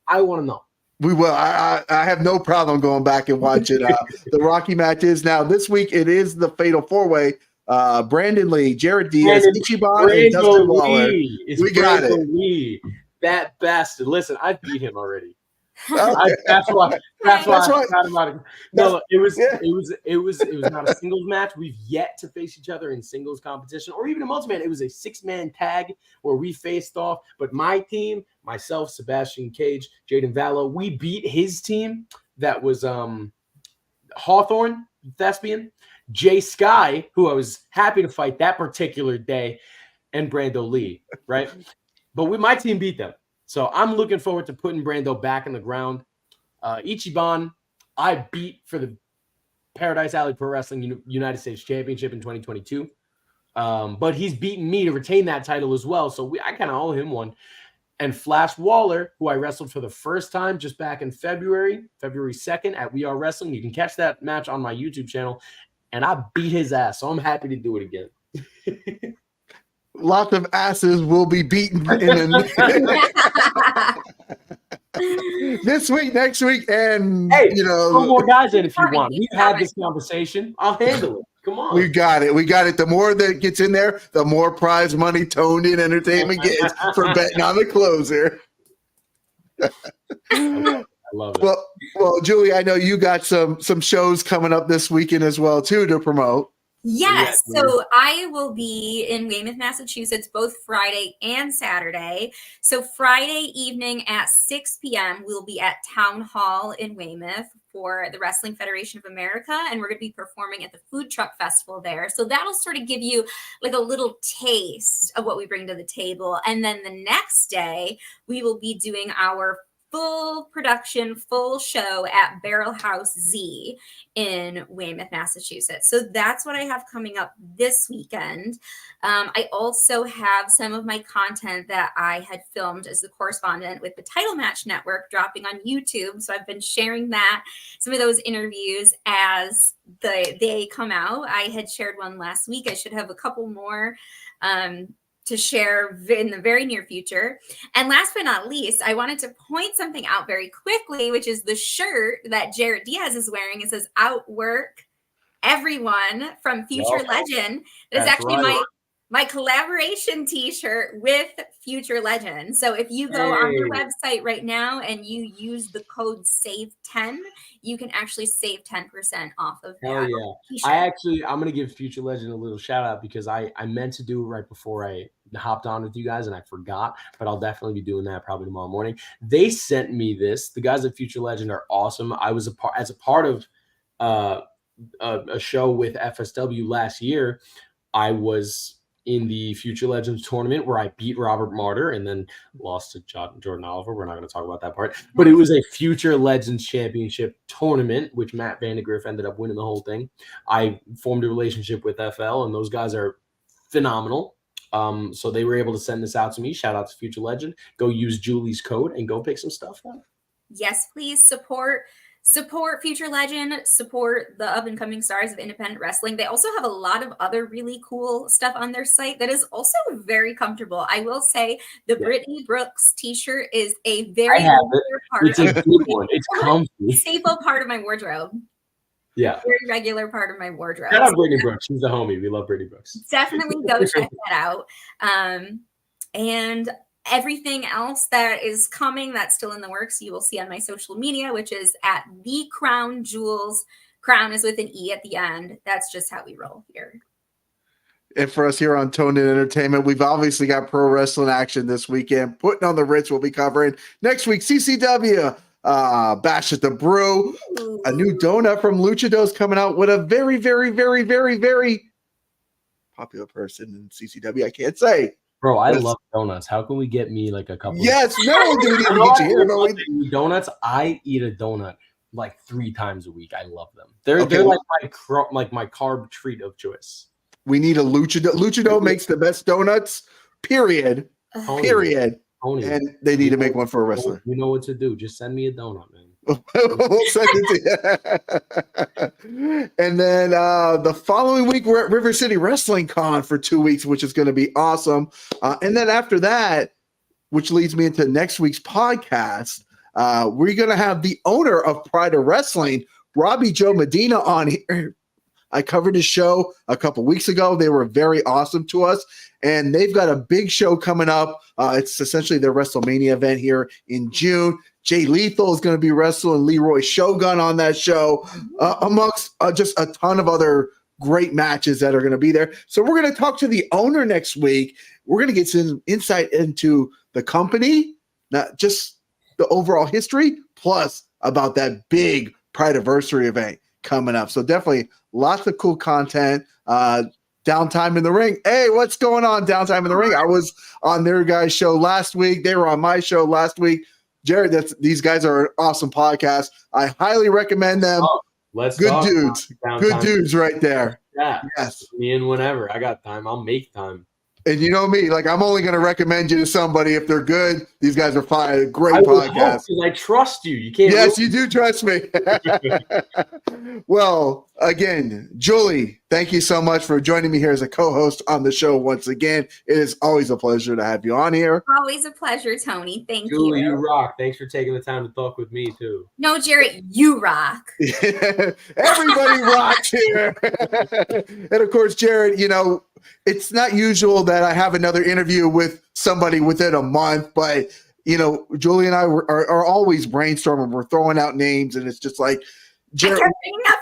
I want to know. We will. I have no problem going back and watching the Rocky matches. Now, this week, it is the Fatal 4-Way. Brandon Lee, Jarett Diaz, Ichiban, and Dustin Waller. We got it. That bastard. Listen, I beat him already. Okay. That's why I forgot about it. No, it was not a singles match. We've yet to face each other in singles competition or even a multi-man. It was a 6-man tag where we faced off. But my team, myself, Sebastian Cage, Jaden Vallow, we beat his team. That was Hawthorne, Thespian, Jay Sky, who I was happy to fight that particular day, and Brando Lee, right? But my team beat them. So I'm looking forward to putting Brando back in the ground. Ichiban, I beat for the Paradise Alley Pro Wrestling United States Championship in 2022. But he's beaten me to retain that title as well. So I kind of owe him one. And Flash Waller, who I wrestled for the first time just back in February 2nd at We Are Wrestling. You can catch that match on my YouTube channel. And I beat his ass. So I'm happy to do it again. Lots of asses will be beaten this week, next week, and throw more guys in if you want. We've had this conversation. I'll handle it. Come on. We got it. The more that gets in there, the more prize money Toned In Entertainment gets for betting on the closer. I love it. Well, Julie, I know you got some shows coming up this weekend as well too to promote. Yes. So I will be in Weymouth, Massachusetts, both Friday and Saturday. So Friday evening at 6 p.m., we'll be at Town Hall in Weymouth for the Wrestling Federation of America. And we're going to be performing at the Food Truck Festival there. So that'll sort of give you like a little taste of what we bring to the table. And then the next day, we will be doing our full production, full show at Barrel House Z in Weymouth, Massachusetts. So that's what I have coming up this weekend. I also have some of my content that I had filmed as the correspondent with the Title Match Network dropping on YouTube. So I've been sharing that, some of those interviews as they come out. I had shared one last week. I should have a couple more to share in the very near future. And last but not least, I wanted to point something out very quickly, which is the shirt that Jarett Diaz is wearing. It says "Outwork Everyone" from Future Legend. It is actually my collaboration t-shirt with Future Legend. So if you go on their website right now and you use the code SAVE10, you can actually save 10% off of that t-shirt. I'm going to give Future Legend a little shout out because I meant to do it right before I hopped on with you guys and I forgot, but I'll definitely be doing that probably tomorrow morning. They sent me this. The guys at Future Legend are awesome. I was as a part of a show with FSW last year. I was in the Future Legends tournament where I beat Robert Martyr and then lost to Jordan Oliver. We're not going to talk about that part, but it was a Future Legends Championship tournament, which Matt Vandegrift ended up winning the whole thing. I formed a relationship with FL, and those guys are phenomenal. So they were able to send this out to me. Shout out to Future Legend. Go use Julie's code and go pick some stuff up. Yes, please support Future Legend, support the up-and-coming stars of independent wrestling. They also have a lot of other really cool stuff on their site that is also very comfortable. I will say the Brittany Brooks t-shirt is a very regular part. It's a good one. It's comfy. Staple part of my wardrobe. Yeah. Very regular part of my wardrobe. Shout out Brittany Brooks. She's the homie. We love Brittany Brooks. Definitely go check that out. And everything else that is coming that's still in the works, you will see on my social media, which is at The Crown Jewels. Crown is with an E at the end. That's just how we roll here. And for us here on Toned In Entertainment, we've obviously got pro wrestling action this weekend. Putting on the Ritz, we'll be covering next week. CCW, Bash at the Brew. Ooh. A new donut from Luchados coming out with a very, very, very, very, very popular person in CCW. I can't say. Bro, I love donuts. How can we get me like a couple? Yes, no, dude. Donuts. I eat a donut like 3 times a week. I love them. They're like my carb treat of choice. We need a Luchado. Luchado makes the best donuts. Period. Period. And they need to make one for a wrestler. You know what to do. Just send me a donut, man. We'll send it to you. And then the following week, we're at River City Wrestling Con for 2 weeks, which is going to be awesome. And then after that, which leads me into next week's podcast, we're going to have the owner of Pride of Wrestling, Robbie Joe Medina, on here. I covered his show a couple weeks ago. They were very awesome to us, and they've got a big show coming up. It's essentially their WrestleMania event here in June. Jay Lethal is going to be wrestling Leroy Shogun on that show, amongst just a ton of other great matches that are going to be there. So we're going to talk to the owner next week. We're going to get some insight into the company, not just the overall history, plus about that big Prideversary event coming up. So definitely lots of cool content. Downtime in the Ring. Hey, what's going on, Downtime in the Ring? I was on their guys' show last week. They were on my show last week. Jared, these guys are an awesome podcast. I highly recommend them. Good dudes. Good dudes right there. Yeah. Yes. Me in whenever. I got time. I'll make time. And you know me, like I'm only going to recommend you to somebody if they're good. These guys are fine. Great podcast. I trust you. You can't. Yes, you do trust me. Well, again, Julie, thank you so much for joining me here as a co-host on the show once again. It is always a pleasure to have you on here. Always a pleasure, Tony. Thank you. Julie, you rock. Thanks for taking the time to talk with me too. No, Jarrett, you rock. Everybody rocks here. And of course, Jared, you know, it's not usual that I have another interview with somebody within a month, but you know, Julie and I are always brainstorming. We're throwing out names, and it's just like, Jared,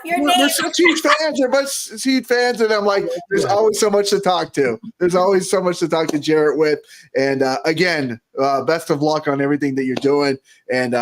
we're such huge fans. We're such huge fans, and I'm like, there's always so much to talk to. There's always so much to talk to Jarrett with. And again, best of luck on everything that you're doing. And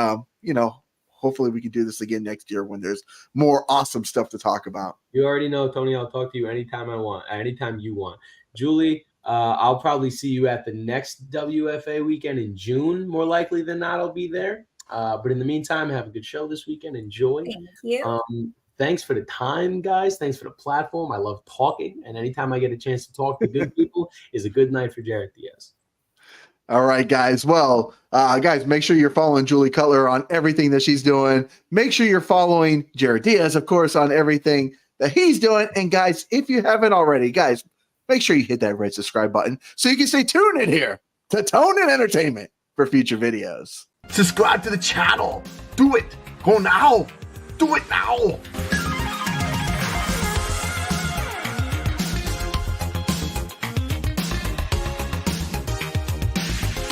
you know, hopefully we can do this again next year when there's more awesome stuff to talk about. You already know, Tony, I'll talk to you anytime I want, anytime you want. Julie, I'll probably see you at the next WFA weekend in June. More likely than not, I'll be there. But in the meantime, have a good show this weekend. Enjoy. Thank you. Thanks for the time, guys. Thanks for the platform. I love talking. And anytime I get a chance to talk to good people is a good night for Jarett Diaz. All right, guys. Well, guys, make sure you're following Julie Cutler on everything that she's doing. Make sure you're following Jarett Diaz, of course, on everything that he's doing. And guys, if you haven't already, guys, make sure you hit that red subscribe button so you can stay tuned in here to Toned In Entertainment for future videos. Subscribe to the channel. Do it. Go now. Do it now.